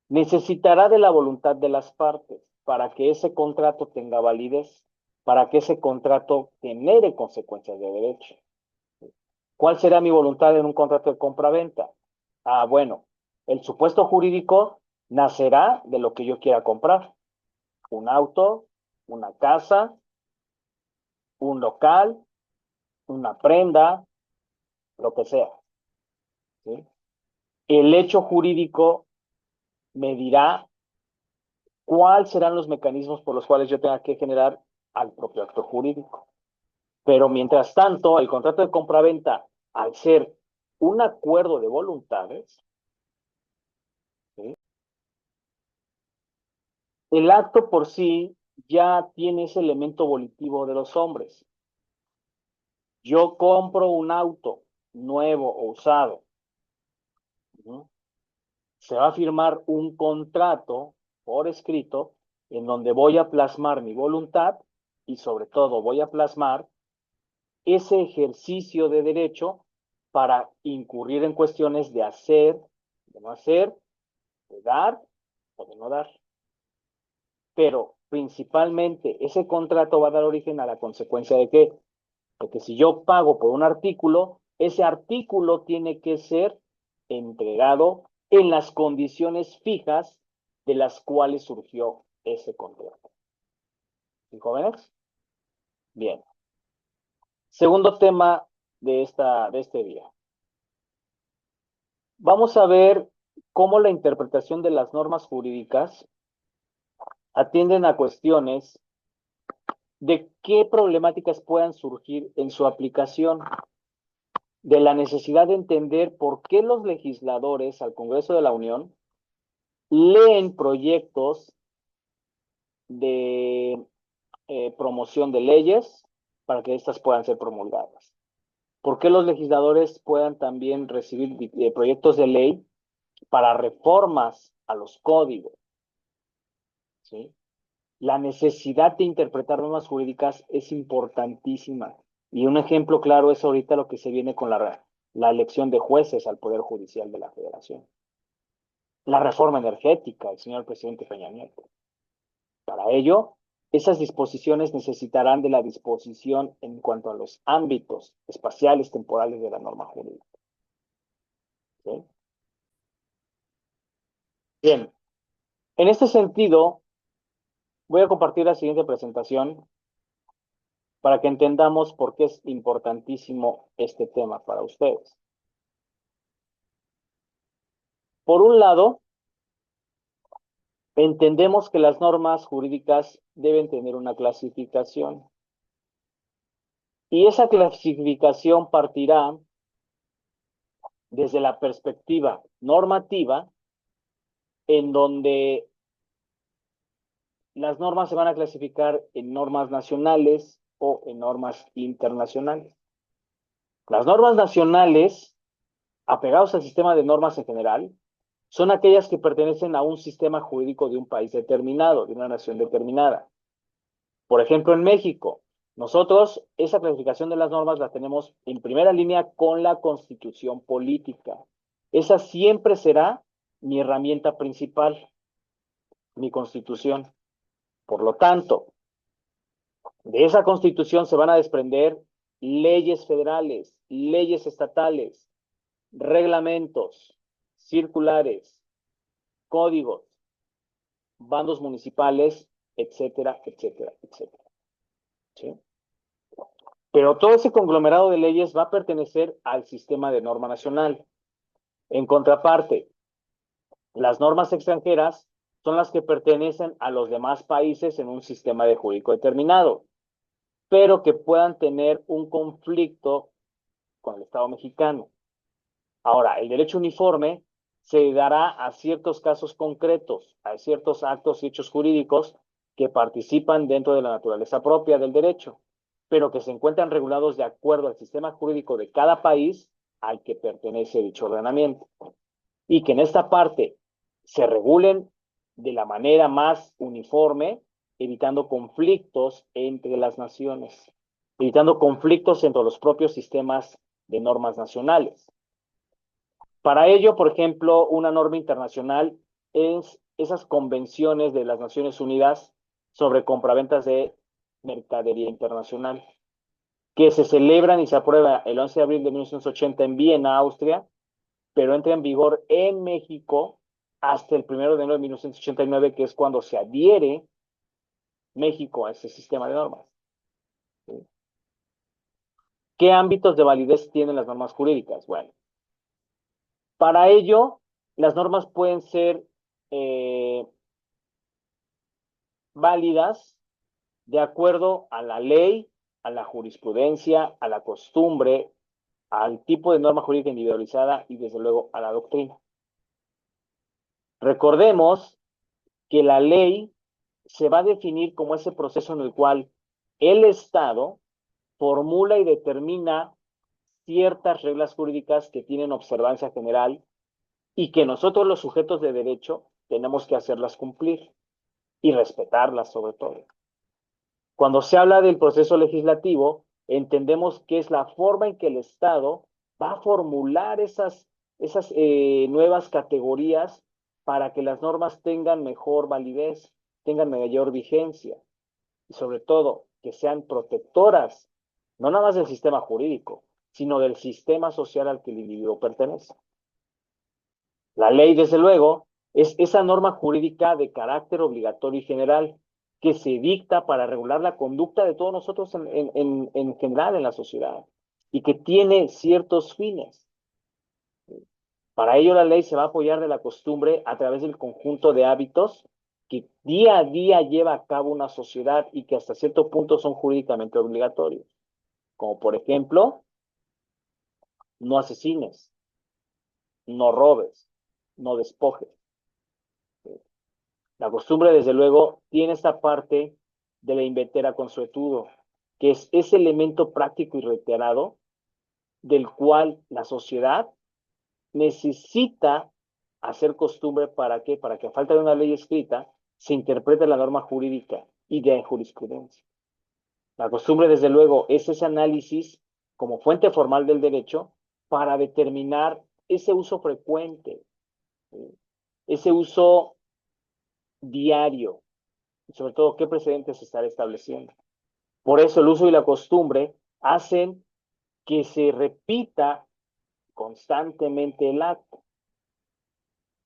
necesitará de la voluntad de las partes para que ese contrato tenga validez, para que ese contrato genere consecuencias de derecho. ¿Cuál será mi voluntad en un contrato de compra-venta? Bueno, el supuesto jurídico nacerá de lo que yo quiera comprar. Un auto, una casa, un local, una prenda, lo que sea. ¿Sí? El hecho jurídico me dirá cuáles serán los mecanismos por los cuales yo tenga que generar al propio acto jurídico. Pero mientras tanto, el contrato de compraventa, al ser un acuerdo de voluntades, ¿sí? El acto por sí ya tiene ese elemento volitivo de los hombres. Yo compro un auto nuevo o usado, ¿no? Se va a firmar un contrato por escrito en donde voy a plasmar mi voluntad y sobre todo voy a plasmar ese ejercicio de derecho para incurrir en cuestiones de hacer, de no hacer, de dar o de no dar. Pero principalmente ese contrato va a dar origen a la consecuencia de que, porque si yo pago por un artículo, ese artículo tiene que ser entregado en las condiciones fijas de las cuales surgió ese contrato. ¿Sí, jóvenes? Bien. Segundo tema de este día. Vamos a ver cómo la interpretación de las normas jurídicas atienden a cuestiones de qué problemáticas puedan surgir en su aplicación, de la necesidad de entender por qué los legisladores al Congreso de la Unión leen proyectos de promoción de leyes para que éstas puedan ser promulgadas. ¿Por qué los legisladores puedan también recibir proyectos de ley para reformas a los códigos? ¿Sí? La necesidad de interpretar normas jurídicas es importantísima. Y un ejemplo claro es ahorita lo que se viene con la elección de jueces al Poder Judicial de la Federación. La reforma energética, el señor presidente Peña Nieto. Para ello, esas disposiciones necesitarán de la disposición en cuanto a los ámbitos espaciales temporales de la norma jurídica. ¿Sí? Bien, en este sentido, voy a compartir la siguiente presentación para que entendamos por qué es importantísimo este tema para ustedes. Por un lado, entendemos que las normas jurídicas deben tener una clasificación. Y esa clasificación partirá desde la perspectiva normativa, en donde las normas se van a clasificar en normas nacionales o en normas internacionales. Las normas nacionales, apegados al sistema de normas en general, son aquellas que pertenecen a un sistema jurídico de un país determinado, de una nación determinada. Por ejemplo, en México, nosotros esa clasificación de las normas la tenemos en primera línea con la Constitución política. Esa siempre será mi herramienta principal, mi Constitución. Por lo tanto, de esa Constitución se van a desprender leyes federales, leyes estatales, reglamentos, circulares, códigos, bandos municipales, etcétera, etcétera, etcétera. ¿Sí? Pero todo ese conglomerado de leyes va a pertenecer al sistema de norma nacional. En contraparte, las normas extranjeras son las que pertenecen a los demás países en un sistema de jurídico determinado, pero que puedan tener un conflicto con el Estado mexicano. Ahora, el derecho uniforme se dará a ciertos casos concretos, a ciertos actos y hechos jurídicos que participan dentro de la naturaleza propia del derecho, pero que se encuentran regulados de acuerdo al sistema jurídico de cada país al que pertenece dicho ordenamiento. Y que en esta parte se regulen de la manera más uniforme, evitando conflictos entre las naciones, evitando conflictos entre los propios sistemas de normas nacionales. Para ello, por ejemplo, una norma internacional es esas convenciones de las Naciones Unidas sobre compraventas de mercadería internacional, que se celebran y se aprueban el 11 de abril de 1980 en Viena, Austria, pero entra en vigor en México hasta el 1 de enero de 1989, que es cuando se adhiere México a ese sistema de normas. ¿Sí? ¿Qué ámbitos de validez tienen las normas jurídicas? Bueno, para ello, las normas pueden ser válidas de acuerdo a la ley, a la jurisprudencia, a la costumbre, al tipo de norma jurídica individualizada y desde luego a la doctrina. Recordemos que la ley se va a definir como ese proceso en el cual el Estado formula y determina ciertas reglas jurídicas que tienen observancia general y que nosotros los sujetos de derecho tenemos que hacerlas cumplir y respetarlas sobre todo. Cuando se habla del proceso legislativo, entendemos que es la forma en que el Estado va a formular esas nuevas categorías para que las normas tengan mejor validez, tengan mayor vigencia y sobre todo que sean protectoras, no nada más del sistema jurídico, sino del sistema social al que el individuo pertenece. La ley, desde luego, es esa norma jurídica de carácter obligatorio y general que se dicta para regular la conducta de todos nosotros en general en la sociedad y que tiene ciertos fines. Para ello la ley se va a apoyar de la costumbre a través del conjunto de hábitos que día a día lleva a cabo una sociedad y que hasta cierto punto son jurídicamente obligatorios. Como por ejemplo, no asesines, no robes, no despojes. La costumbre, desde luego, tiene esta parte de la invetera consuetudo, que es ese elemento práctico y reiterado del cual la sociedad necesita hacer costumbre. ¿Para qué? Para que a falta de una ley escrita se interprete la norma jurídica y de jurisprudencia. La costumbre, desde luego, es ese análisis como fuente formal del derecho para determinar ese uso frecuente, ese uso diario, y sobre todo qué precedentes se estará estableciendo. Por eso el uso y la costumbre hacen que se repita constantemente el acto.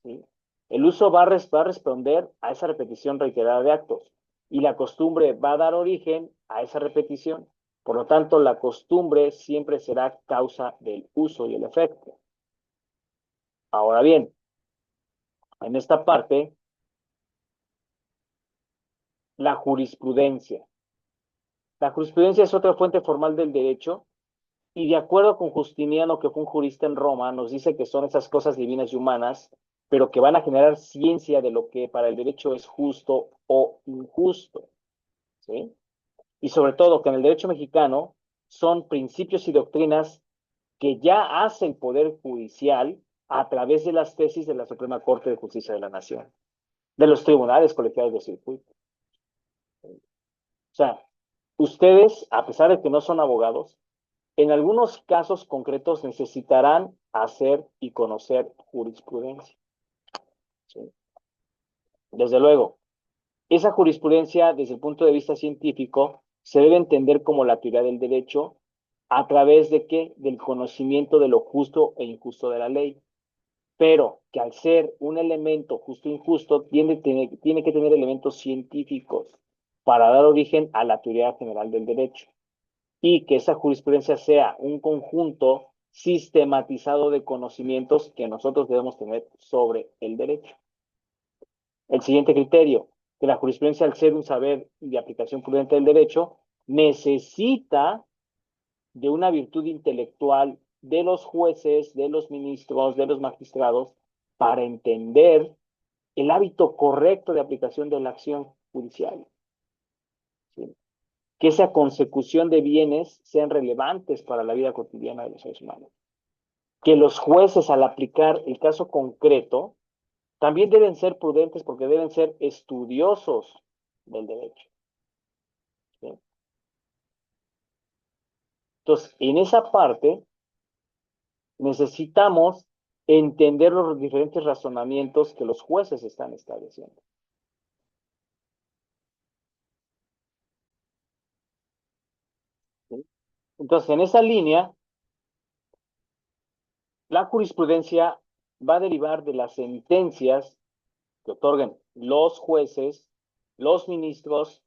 ¿Sí? El uso va a responder a esa repetición reiterada de actos y la costumbre va a dar origen a esa repetición. Por lo tanto, la costumbre siempre será causa del uso y el efecto. Ahora bien, en esta parte, la jurisprudencia. La jurisprudencia es otra fuente formal del derecho y de acuerdo con Justiniano, que fue un jurista en Roma, nos dice que son esas cosas divinas y humanas, pero que van a generar ciencia de lo que para el derecho es justo o injusto. ¿Sí? Y sobre todo que en el derecho mexicano son principios y doctrinas que ya hace el Poder Judicial a través de las tesis de la Suprema Corte de Justicia de la Nación, de los tribunales colegiados de circuito. O sea, ustedes, a pesar de que no son abogados, en algunos casos concretos necesitarán hacer y conocer jurisprudencia. ¿Sí? Desde luego, esa jurisprudencia, desde el punto de vista científico, se debe entender como la teoría del derecho a través de qué? Del conocimiento de lo justo e injusto de la ley. Pero que al ser un elemento justo e injusto, tiene que tener elementos científicos para dar origen a la teoría general del derecho. Y que esa jurisprudencia sea un conjunto sistematizado de conocimientos que nosotros debemos tener sobre el derecho. El siguiente criterio, que la jurisprudencia, al ser un saber de aplicación prudente del derecho, necesita de una virtud intelectual de los jueces, de los ministros, de los magistrados, para entender el hábito correcto de aplicación de la acción judicial. ¿Sí? Que esa consecución de bienes sean relevantes para la vida cotidiana de los seres humanos. Que los jueces, al aplicar el caso concreto, también deben ser prudentes porque deben ser estudiosos del derecho. ¿Sí? Entonces, en esa parte, necesitamos entender los diferentes razonamientos que los jueces están estableciendo. ¿Sí? Entonces, en esa línea, la jurisprudencia va a derivar de las sentencias que otorguen los jueces, los ministros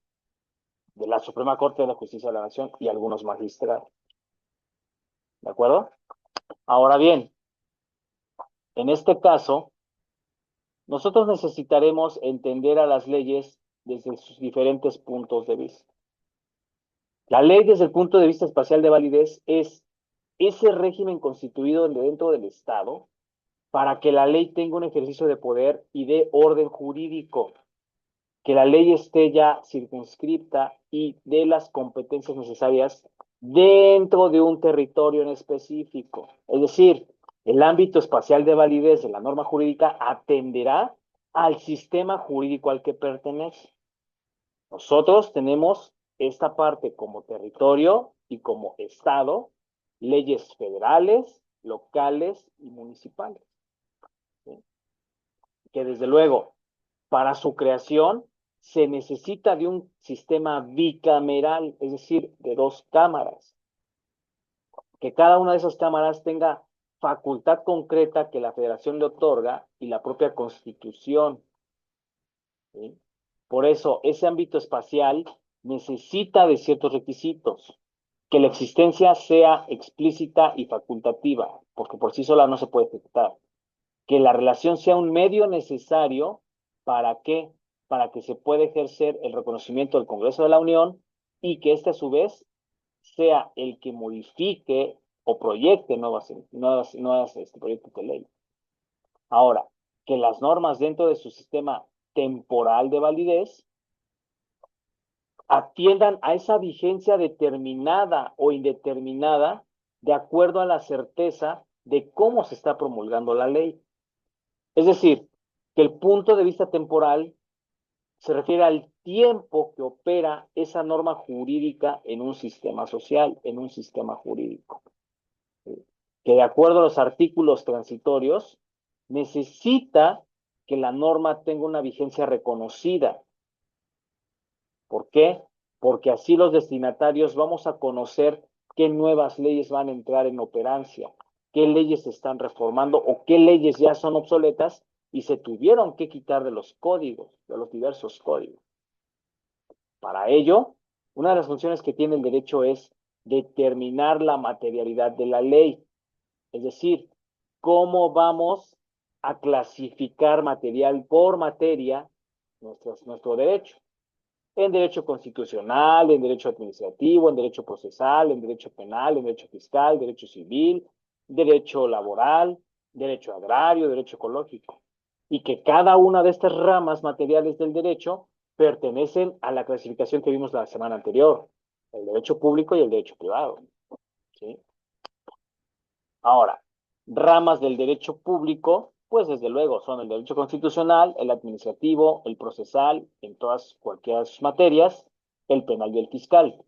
de la Suprema Corte de la Justicia de la Nación y algunos magistrados. ¿De acuerdo? Ahora bien, en este caso, nosotros necesitaremos entender a las leyes desde sus diferentes puntos de vista. La ley, desde el punto de vista espacial de validez, es ese régimen constituido dentro del Estado para que la ley tenga un ejercicio de poder y de orden jurídico, que la ley esté ya circunscripta y de las competencias necesarias dentro de un territorio en específico. Es decir, el ámbito espacial de validez de la norma jurídica atenderá al sistema jurídico al que pertenece. Nosotros tenemos esta parte como territorio y como Estado, leyes federales, locales y municipales. ¿Sí? Que desde luego, para su creación se necesita de un sistema bicameral, es decir, de dos cámaras. Que cada una de esas cámaras tenga facultad concreta que la Federación le otorga y la propia Constitución. ¿Sí? Por eso, ese ámbito espacial necesita de ciertos requisitos. Que la existencia sea explícita y facultativa, porque por sí sola no se puede ejecutar. Que la relación sea un medio necesario para que, para que se pueda ejercer el reconocimiento del Congreso de la Unión y que este a su vez sea el que modifique o proyecte nuevas proyectos de ley. Ahora, que las normas dentro de su sistema temporal de validez atiendan a esa vigencia determinada o indeterminada de acuerdo a la certeza de cómo se está promulgando la ley. Es decir, que el punto de vista temporal se refiere al tiempo que opera esa norma jurídica en un sistema social, en un sistema jurídico. Que de acuerdo a los artículos transitorios, necesita que la norma tenga una vigencia reconocida. ¿Por qué? Porque así los destinatarios vamos a conocer qué nuevas leyes van a entrar en operancia, qué leyes se están reformando o qué leyes ya son obsoletas y se tuvieron que quitar de los códigos, de los diversos códigos. Para ello, una de las funciones que tiene el derecho es determinar la materialidad de la ley, es decir, cómo vamos a clasificar material por materia nuestro derecho. En derecho constitucional, en derecho administrativo, en derecho procesal, en derecho penal, en derecho fiscal, derecho civil, derecho laboral, derecho agrario, derecho ecológico. Y que cada una de estas ramas materiales del derecho pertenecen a la clasificación que vimos la semana anterior, el derecho público y el derecho privado. ¿Sí? Ahora, ramas del derecho público, pues desde luego son el derecho constitucional, el administrativo, el procesal, en todas cualquiera de sus materias, el penal y el fiscal,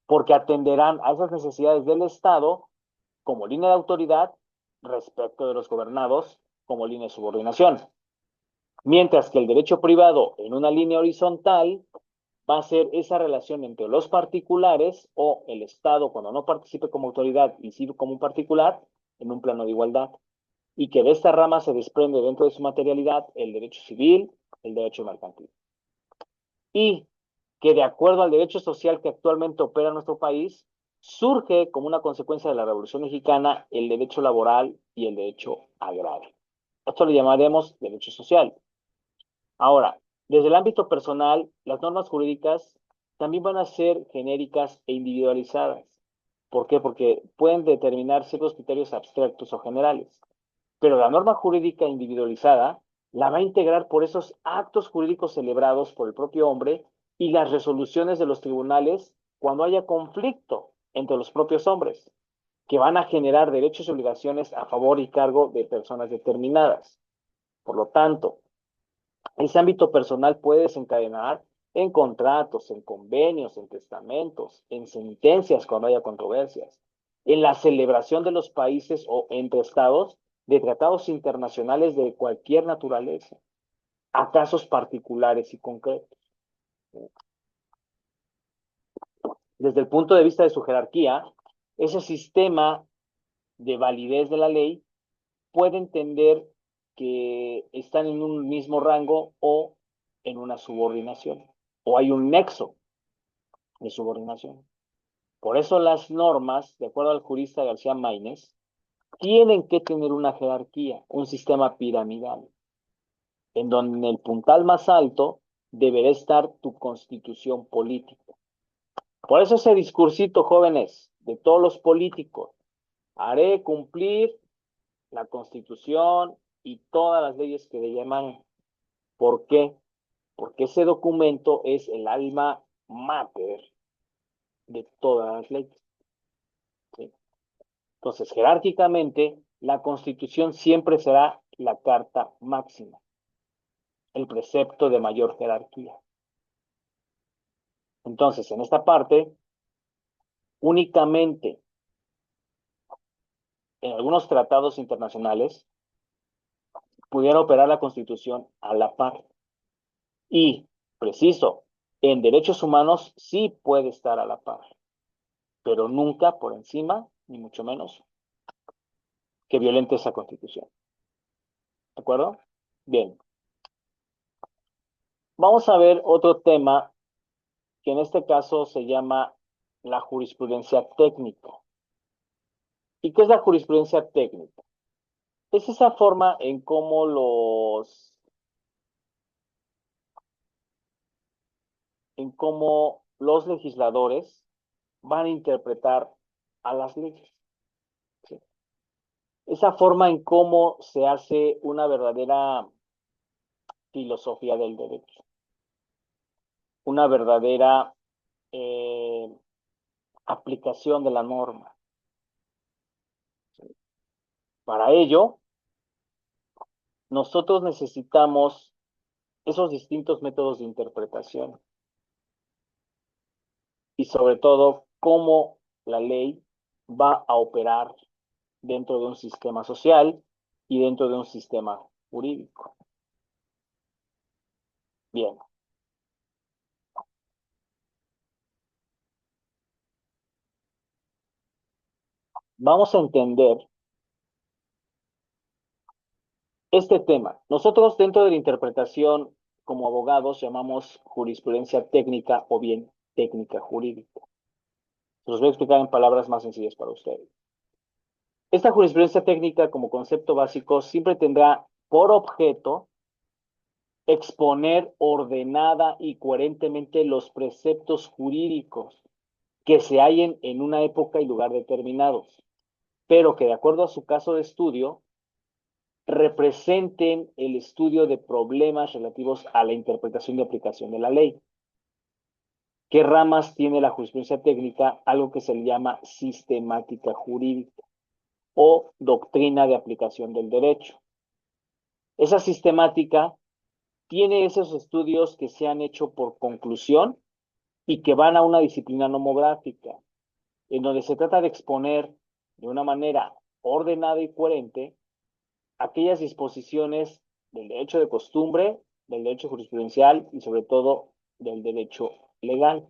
porque atenderán a esas necesidades del Estado como línea de autoridad respecto de los gobernados como línea de subordinación. Mientras que el derecho privado en una línea horizontal va a ser esa relación entre los particulares o el Estado cuando no participe como autoridad y sí como un particular en un plano de igualdad. Y que de esta rama se desprende dentro de su materialidad el derecho civil, el derecho mercantil. Y que de acuerdo al derecho social que actualmente opera en nuestro país, surge como una consecuencia de la Revolución Mexicana el derecho laboral y el derecho agrario. Esto lo llamaremos derecho social. Ahora, desde el ámbito personal, las normas jurídicas también van a ser genéricas e individualizadas. ¿Por qué? Porque pueden determinar ciertos criterios abstractos o generales. Pero la norma jurídica individualizada la va a integrar por esos actos jurídicos celebrados por el propio hombre y las resoluciones de los tribunales cuando haya conflicto entre los propios hombres, que van a generar derechos y obligaciones a favor y cargo de personas determinadas. Por lo tanto, ese ámbito personal puede desencadenar en contratos, en convenios, en testamentos, en sentencias cuando haya controversias, en la celebración de los países o entre estados de tratados internacionales de cualquier naturaleza, a casos particulares y concretos. Desde el punto de vista de su jerarquía, ese sistema de validez de la ley puede entender que están en un mismo rango o en una subordinación, o hay un nexo de subordinación. Por eso las normas, de acuerdo al jurista García Maínez, tienen que tener una jerarquía, un sistema piramidal, en donde en el puntal más alto deberá estar tu constitución política. Por eso ese discursito, jóvenes, de todos los políticos, haré cumplir la constitución y todas las leyes que le llaman. ¿Por qué? Porque ese documento es el alma mater de todas las leyes. ¿Sí? Entonces, jerárquicamente, la Constitución siempre será la carta máxima, el precepto de mayor jerarquía. Entonces, en esta parte, únicamente en algunos tratados internacionales pudiera operar la Constitución a la par. Y, preciso, en derechos humanos sí puede estar a la par, pero nunca por encima, ni mucho menos, que violente esa Constitución. ¿De acuerdo? Bien. Vamos a ver otro tema que en este caso se llama la jurisprudencia técnica. ¿Y qué es la jurisprudencia técnica? Es esa forma en cómo los legisladores van a interpretar a las leyes. ¿Sí? Esa forma en cómo se hace una verdadera filosofía del derecho, una verdadera aplicación de la norma. Para ello, nosotros necesitamos esos distintos métodos de interpretación y sobre todo cómo la ley va a operar dentro de un sistema social y dentro de un sistema jurídico. Bien. Vamos a entender este tema. Nosotros dentro de la interpretación como abogados llamamos jurisprudencia técnica o bien técnica jurídica. Se los voy a explicar en palabras más sencillas para ustedes. Esta jurisprudencia técnica como concepto básico siempre tendrá por objeto exponer ordenada y coherentemente los preceptos jurídicos que se hallen en una época y lugar determinados, pero que de acuerdo a su caso de estudio representen el estudio de problemas relativos a la interpretación y aplicación de la ley. ¿Qué ramas tiene la jurisprudencia técnica? Algo que se le llama sistemática jurídica o doctrina de aplicación del derecho. Esa sistemática tiene esos estudios que se han hecho por conclusión y que van a una disciplina nomográfica, en donde se trata de exponer de una manera ordenada y coherente aquellas disposiciones del derecho de costumbre, del derecho jurisprudencial y sobre todo del derecho legal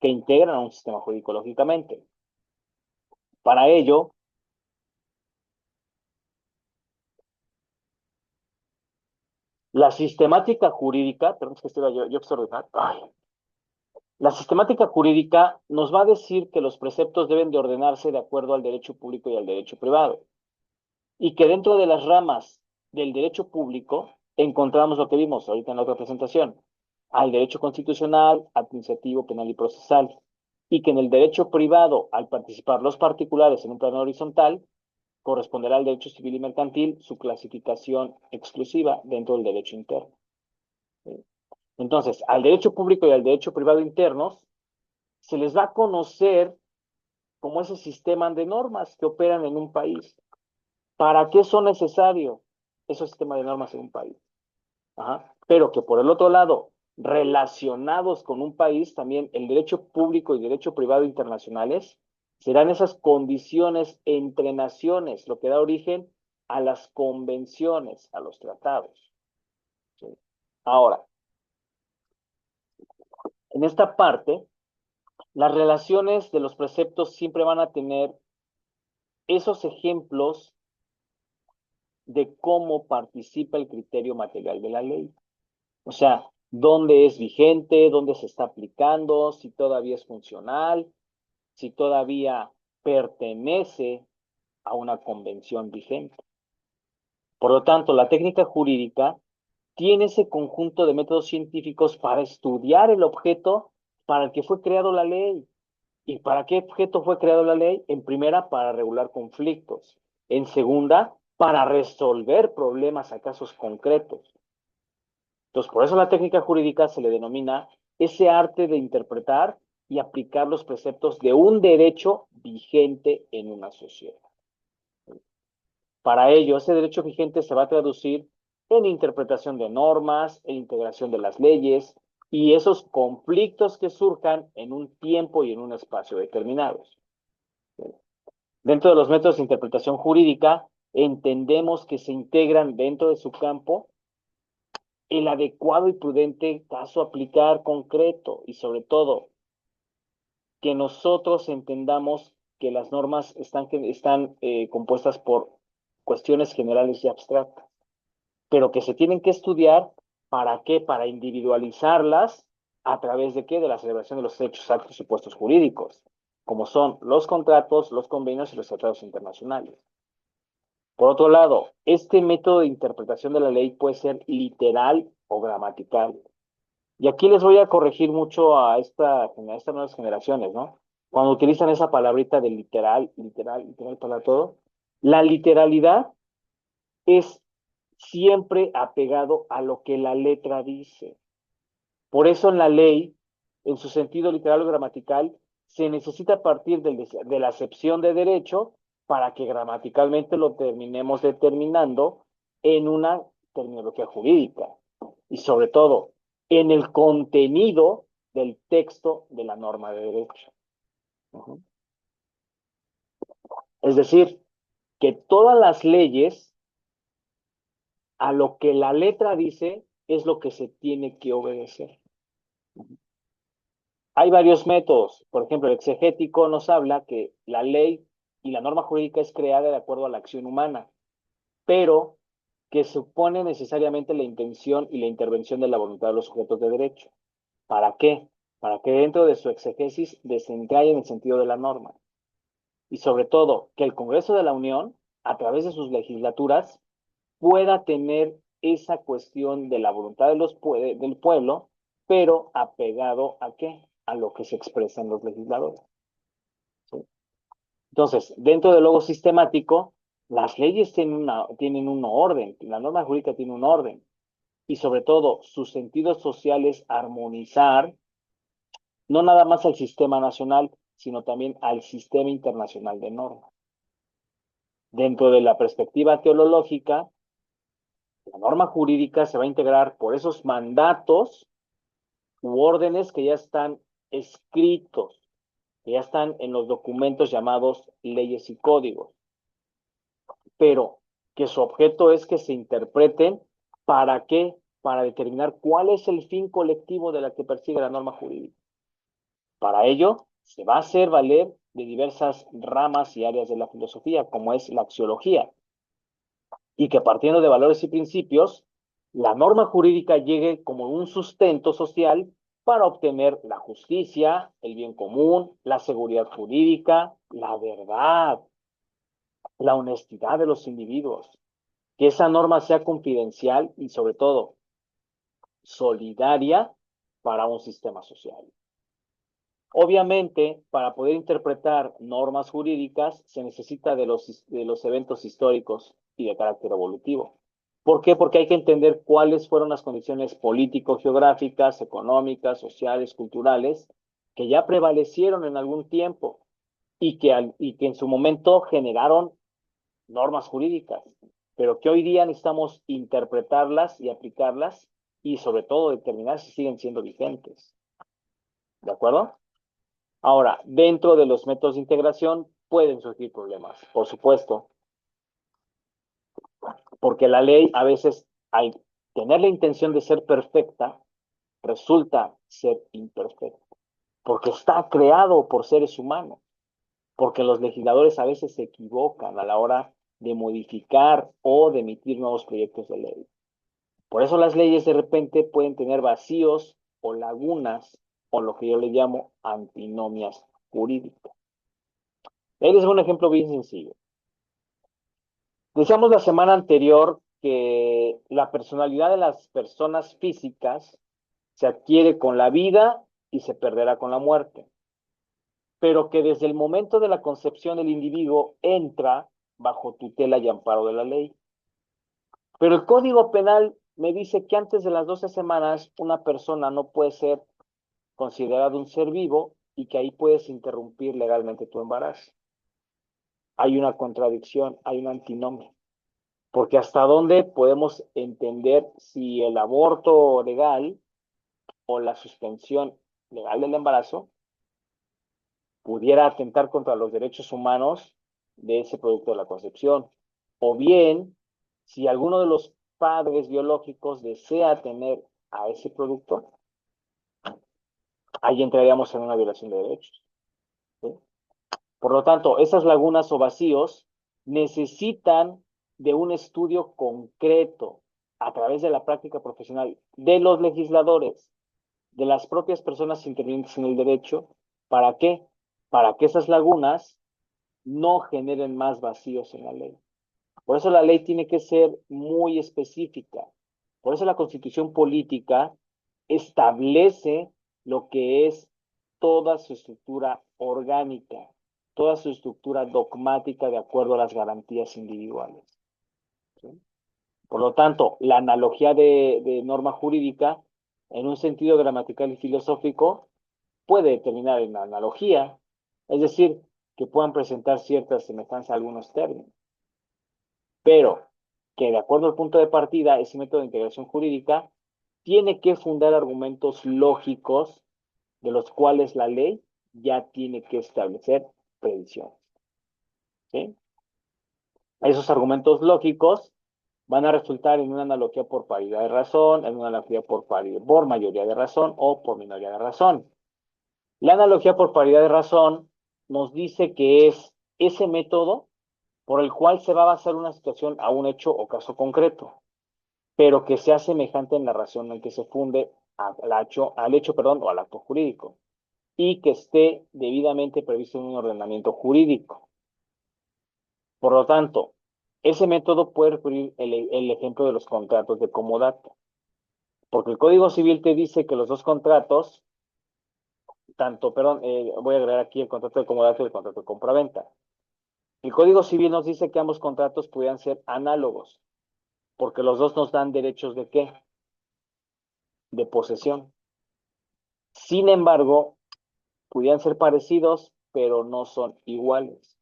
que integran a un sistema jurídico, lógicamente. Para ello, la sistemática jurídica, perdón, es que estoy yo extraordinario. La sistemática jurídica nos va a decir que los preceptos deben de ordenarse de acuerdo al derecho público y al derecho privado, y que dentro de las ramas del derecho público encontramos lo que vimos ahorita en la otra presentación, al derecho constitucional, administrativo, penal y procesal, y que en el derecho privado, al participar los particulares en un plano horizontal, corresponderá al derecho civil y mercantil su clasificación exclusiva dentro del derecho interno. Entonces, al derecho público y al derecho privado internos se les va a conocer como ese sistema de normas que operan en un país. ¿Para qué son necesarios esos sistemas de normas en un país? Ajá. Pero que por el otro lado, relacionados con un país, también el derecho público y derecho privado internacionales serán esas condiciones entre naciones, lo que da origen a las convenciones, a los tratados. ¿Sí? Ahora, en esta parte, las relaciones de los preceptos siempre van a tener esos ejemplos de cómo participa el criterio material de la ley. O sea, dónde es vigente, dónde se está aplicando, si todavía es funcional, si todavía pertenece a una convención vigente. Por lo tanto, la técnica jurídica tiene ese conjunto de métodos científicos para estudiar el objeto para el que fue creado la ley. ¿Y para qué objeto fue creado la ley? En primera, para regular conflictos. En segunda, para resolver problemas a casos concretos. Entonces, por eso la técnica jurídica se le denomina ese arte de interpretar y aplicar los preceptos de un derecho vigente en una sociedad. Para ello, ese derecho vigente se va a traducir en interpretación de normas, en integración de las leyes y esos conflictos que surjan en un tiempo y en un espacio determinados. Dentro de los métodos de interpretación jurídica, entendemos que se integran dentro de su campo el adecuado y prudente caso a aplicar concreto y sobre todo que nosotros entendamos que las normas están compuestas por cuestiones generales y abstractas, pero que se tienen que estudiar. ¿Para qué? Para individualizarlas a través de qué? De la celebración de los hechos, actos y puestos jurídicos, como son los contratos, los convenios y los tratados internacionales. Por otro lado, este método de interpretación de la ley puede ser literal o gramatical. Y aquí les voy a corregir mucho a estas nuevas generaciones, ¿no? Cuando utilizan esa palabrita de literal, literal, literal para todo, la literalidad es siempre apegado a lo que la letra dice. Por eso en la ley, en su sentido literal o gramatical, se necesita partir de la acepción de derecho para que gramaticalmente lo terminemos determinando en una terminología jurídica y sobre todo en el contenido del texto de la norma de derecho. Uh-huh. Es decir, que todas las leyes, a lo que la letra dice, es lo que se tiene que obedecer. Hay varios métodos. Por ejemplo, el exegético nos habla que la ley y la norma jurídica es creada de acuerdo a la acción humana, pero que supone necesariamente la intención y la intervención de la voluntad de los sujetos de derecho. ¿Para qué? Para que dentro de su exégesis desentrañen el sentido de la norma. Y sobre todo, que el Congreso de la Unión, a través de sus legislaturas, pueda tener esa cuestión de la voluntad de del pueblo, pero apegado ¿a qué? A lo que se expresa en los legisladores. ¿Sí? Entonces, dentro del logo sistemático, las leyes tienen un orden, la norma jurídica tiene un orden, y sobre todo, su sentido social es armonizar no nada más al sistema nacional, sino también al sistema internacional de normas. Dentro de la perspectiva teológica, la norma jurídica se va a integrar por esos mandatos u órdenes que ya están escritos, que ya están en los documentos llamados leyes y códigos, pero que su objeto es que se interpreten ¿para qué? Para determinar cuál es el fin colectivo de la que persigue la norma jurídica. Para ello, se va a hacer valer de diversas ramas y áreas de la filosofía, como es la axiología, y que partiendo de valores y principios, la norma jurídica llegue como un sustento social para obtener la justicia, el bien común, la seguridad jurídica, la verdad, la honestidad de los individuos, que esa norma sea confidencial y sobre todo solidaria para un sistema social. Obviamente, para poder interpretar normas jurídicas se necesita de los eventos históricos y de carácter evolutivo. ¿Por qué? Porque hay que entender cuáles fueron las condiciones político-geográficas, económicas, sociales, culturales, que ya prevalecieron en algún tiempo y que en su momento generaron normas jurídicas, pero que hoy día necesitamos interpretarlas y aplicarlas y sobre todo determinar si siguen siendo vigentes. ¿De acuerdo? Ahora, dentro de los métodos de integración pueden surgir problemas, por supuesto, porque la ley a veces, al tener la intención de ser perfecta, resulta ser imperfecta, porque está creado por seres humanos, porque los legisladores a veces se equivocan a la hora de modificar o de emitir nuevos proyectos de ley. Por eso las leyes de repente pueden tener vacíos o lagunas, o lo que yo le llamo antinomias jurídicas. Ahí les doy un ejemplo bien sencillo. Decíamos la semana anterior que la personalidad de las personas físicas se adquiere con la vida y se perderá con la muerte, pero que desde el momento de la concepción el individuo entra bajo tutela y amparo de la ley. Pero el Código Penal me dice que antes de las 12 semanas una persona no puede ser considerada un ser vivo y que ahí puedes interrumpir legalmente tu embarazo. Hay una contradicción, hay una antinomia. Porque hasta dónde podemos entender si el aborto legal o la suspensión legal del embarazo pudiera atentar contra los derechos humanos de ese producto de la concepción. O bien, si alguno de los padres biológicos desea tener a ese producto, ahí entraríamos en una violación de derechos. ¿Sí? Por lo tanto, esas lagunas o vacíos necesitan de un estudio concreto a través de la práctica profesional de los legisladores, de las propias personas intervinientes en el derecho. ¿Para qué? Para que esas lagunas no generen más vacíos en la ley. Por eso la ley tiene que ser muy específica. Por eso la Constitución política establece lo que es toda su estructura orgánica, toda su estructura dogmática de acuerdo a las garantías individuales. ¿Sí? Por lo tanto, la analogía de norma jurídica, en un sentido gramatical y filosófico, puede terminar en analogía. Es decir, que puedan presentar cierta semejanza a algunos términos, pero que de acuerdo al punto de partida, ese método de integración jurídica tiene que fundar argumentos lógicos de los cuales la ley ya tiene que establecer predicciones. ¿Sí? Esos argumentos lógicos van a resultar en una analogía por paridad de razón, en una analogía por mayoría de razón o por minoría de razón. La analogía por paridad de razón nos dice que es ese método por el cual se va a basar una situación a un hecho o caso concreto, pero que sea semejante en la razón en que se funde al hecho, o al acto jurídico, y que esté debidamente previsto en un ordenamiento jurídico. Por lo tanto, ese método puede recurrir el ejemplo de los contratos de comodato, porque el Código Civil te dice que los dos contratos, voy a agregar aquí el contrato de comodato y el contrato de compraventa. El Código Civil nos dice que ambos contratos pudieran ser análogos, porque los dos nos dan derechos de ¿qué? De posesión. Sin embargo, pudieran ser parecidos, pero no son iguales,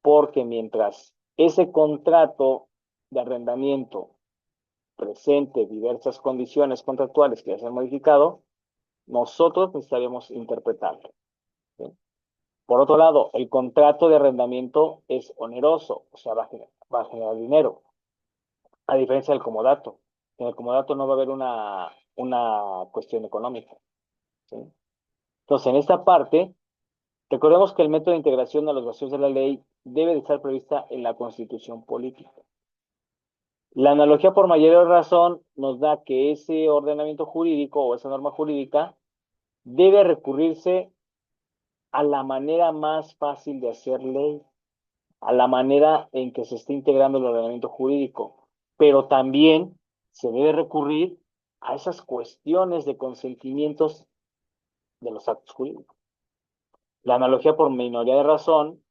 porque mientras ese contrato de arrendamiento presente diversas condiciones contractuales que ya se han modificado, nosotros necesitaríamos interpretarlo. ¿Sí? Por otro lado, el contrato de arrendamiento es oneroso, o sea, va a generar dinero, a diferencia del comodato. En el comodato no va a haber una cuestión económica. ¿Sí? Entonces, en esta parte, recordemos que el método de integración a los vacíos de la ley debe de estar prevista en la Constitución política. La analogía por mayor razón nos da que ese ordenamiento jurídico o esa norma jurídica debe recurrirse a la manera más fácil de hacer ley, a la manera en que se está integrando el ordenamiento jurídico, pero también se debe recurrir a esas cuestiones de consentimientos de los actos jurídicos. La analogía por minoría de razón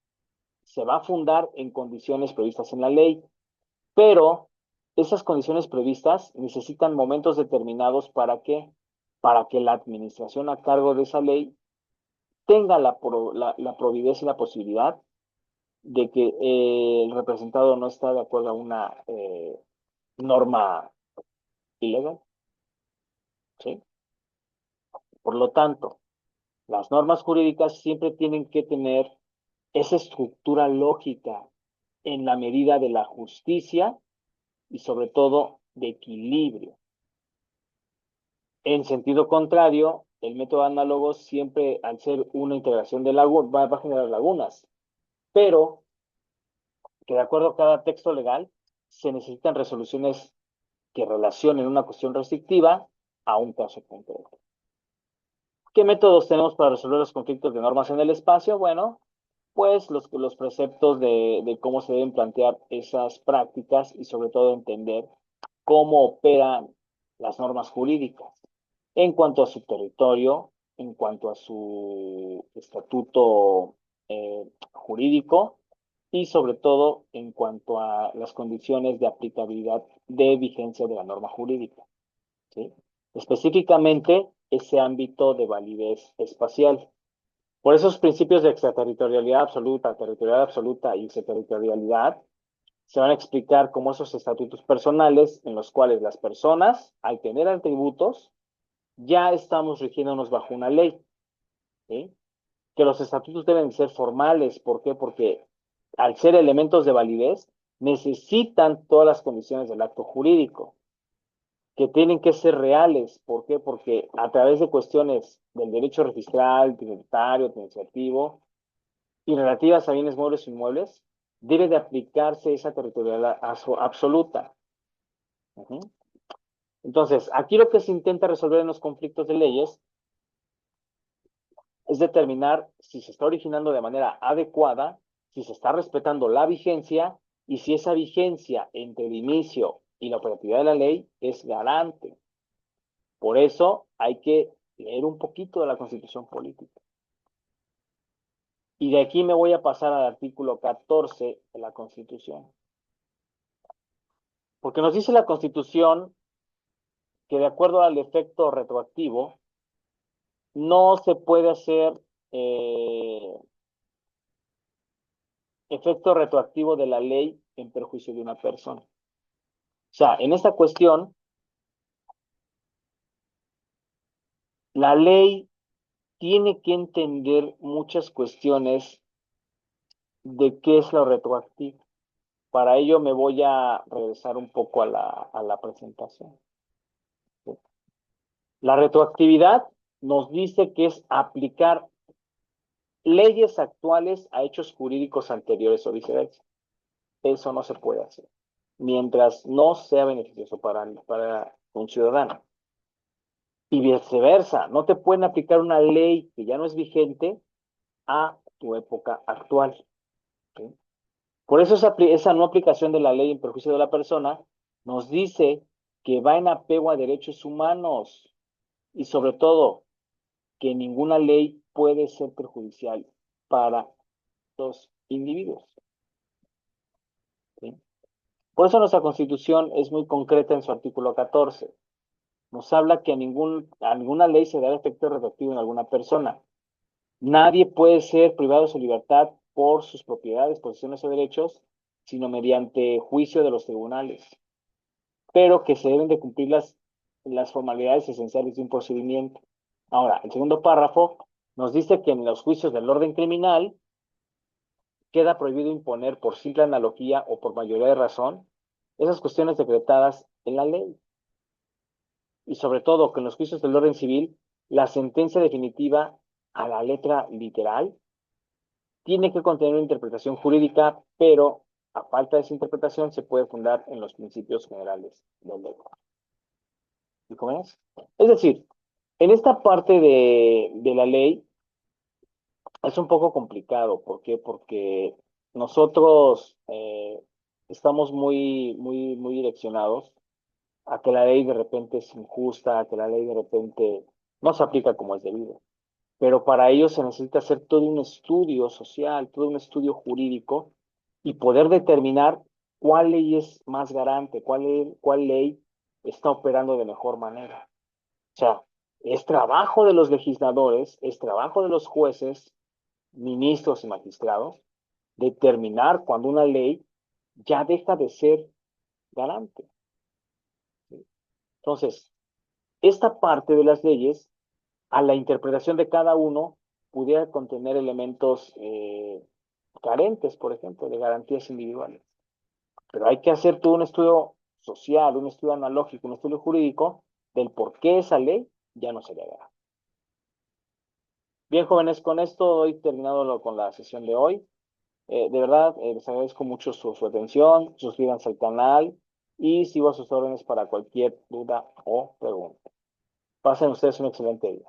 se va a fundar en condiciones previstas en la ley, pero esas condiciones previstas necesitan momentos determinados ¿para qué? Para que la administración a cargo de esa ley tenga la providez y la posibilidad de que el representado no está de acuerdo a una norma ilegal. ¿Sí? Por lo tanto, las normas jurídicas siempre tienen que tener esa estructura lógica en la medida de la justicia y sobre todo de equilibrio. En sentido contrario, el método análogo siempre, al ser una integración de lagunas, va a generar lagunas, pero que de acuerdo a cada texto legal se necesitan resoluciones que relacionen una cuestión restrictiva a un caso concreto. ¿Qué métodos tenemos para resolver los conflictos de normas en el espacio? Bueno, pues los preceptos de cómo se deben plantear esas prácticas y sobre todo entender cómo operan las normas jurídicas en cuanto a su territorio, en cuanto a su estatuto jurídico y sobre todo en cuanto a las condiciones de aplicabilidad de vigencia de la norma jurídica. ¿Sí? Específicamente ese ámbito de validez espacial. Por esos principios de extraterritorialidad absoluta, territorialidad absoluta y extraterritorialidad se van a explicar como esos estatutos personales en los cuales las personas, al tener atributos, ya estamos rigiéndonos bajo una ley. ¿Sí? Que los estatutos deben ser formales. ¿Por qué? Porque al ser elementos de validez, necesitan todas las condiciones del acto jurídico, que tienen que ser reales. ¿Por qué? Porque a través de cuestiones del derecho registral, tributario, administrativo y relativas a bienes muebles e inmuebles, debe de aplicarse esa territorialidad absoluta. Entonces, aquí lo que se intenta resolver en los conflictos de leyes es determinar si se está originando de manera adecuada, si se está respetando la vigencia y si esa vigencia entre el inicio y la operatividad de la ley es garante. Por eso hay que leer un poquito de la Constitución política. Y de aquí me voy a pasar al artículo 14 de la Constitución. Porque nos dice la Constitución que de acuerdo al efecto retroactivo, no se puede hacer efecto retroactivo de la ley en perjuicio de una persona. O sea, en esta cuestión, la ley tiene que entender muchas cuestiones de qué es lo retroactivo. Para ello me voy a regresar un poco a la presentación. La retroactividad nos dice que es aplicar leyes actuales a hechos jurídicos anteriores o viceversa. Eso no se puede hacer, mientras no sea beneficioso para un ciudadano. Y viceversa, no te pueden aplicar una ley que ya no es vigente a tu época actual. ¿Sí? Por eso esa no aplicación de la ley en perjuicio de la persona nos dice que va en apego a derechos humanos y sobre todo que ninguna ley puede ser perjudicial para los individuos. ¿Sí? Por eso nuestra Constitución es muy concreta en su artículo 14. Nos habla que a ninguna ley se da efecto retroactivo en alguna persona. Nadie puede ser privado de su libertad por sus propiedades, posesiones o derechos, sino mediante juicio de los tribunales, pero que se deben de cumplir las formalidades esenciales de un procedimiento. Ahora, el segundo párrafo nos dice que en los juicios del orden criminal queda prohibido imponer por simple analogía o por mayoría de razón esas cuestiones decretadas en la ley. Y sobre todo que en los juicios del orden civil, la sentencia definitiva a la letra literal tiene que contener una interpretación jurídica, pero a falta de esa interpretación se puede fundar en los principios generales del derecho. ¿Y cómo es? Es decir, en esta parte de la ley es un poco complicado. ¿Por qué? Porque nosotros estamos muy direccionados a que la ley de repente es injusta, a que la ley de repente no se aplica como es debido. Pero para ello se necesita hacer todo un estudio social, todo un estudio jurídico y poder determinar cuál ley es más garante, cuál ley está operando de mejor manera. O sea, es trabajo de los legisladores, es trabajo de los jueces, ministros y magistrados determinar cuando una ley ya deja de ser garante. ¿Sí? Entonces, esta parte de las leyes, a la interpretación de cada uno, pudiera contener elementos carentes, por ejemplo, de garantías individuales. Pero hay que hacer todo un estudio social, un estudio analógico, un estudio jurídico del por qué esa ley ya no sería garante. Bien, jóvenes, con esto he terminado con la sesión de hoy. De verdad, les agradezco mucho su atención. Suscríbanse al canal y sigo a sus órdenes para cualquier duda o pregunta. Pasen ustedes un excelente día.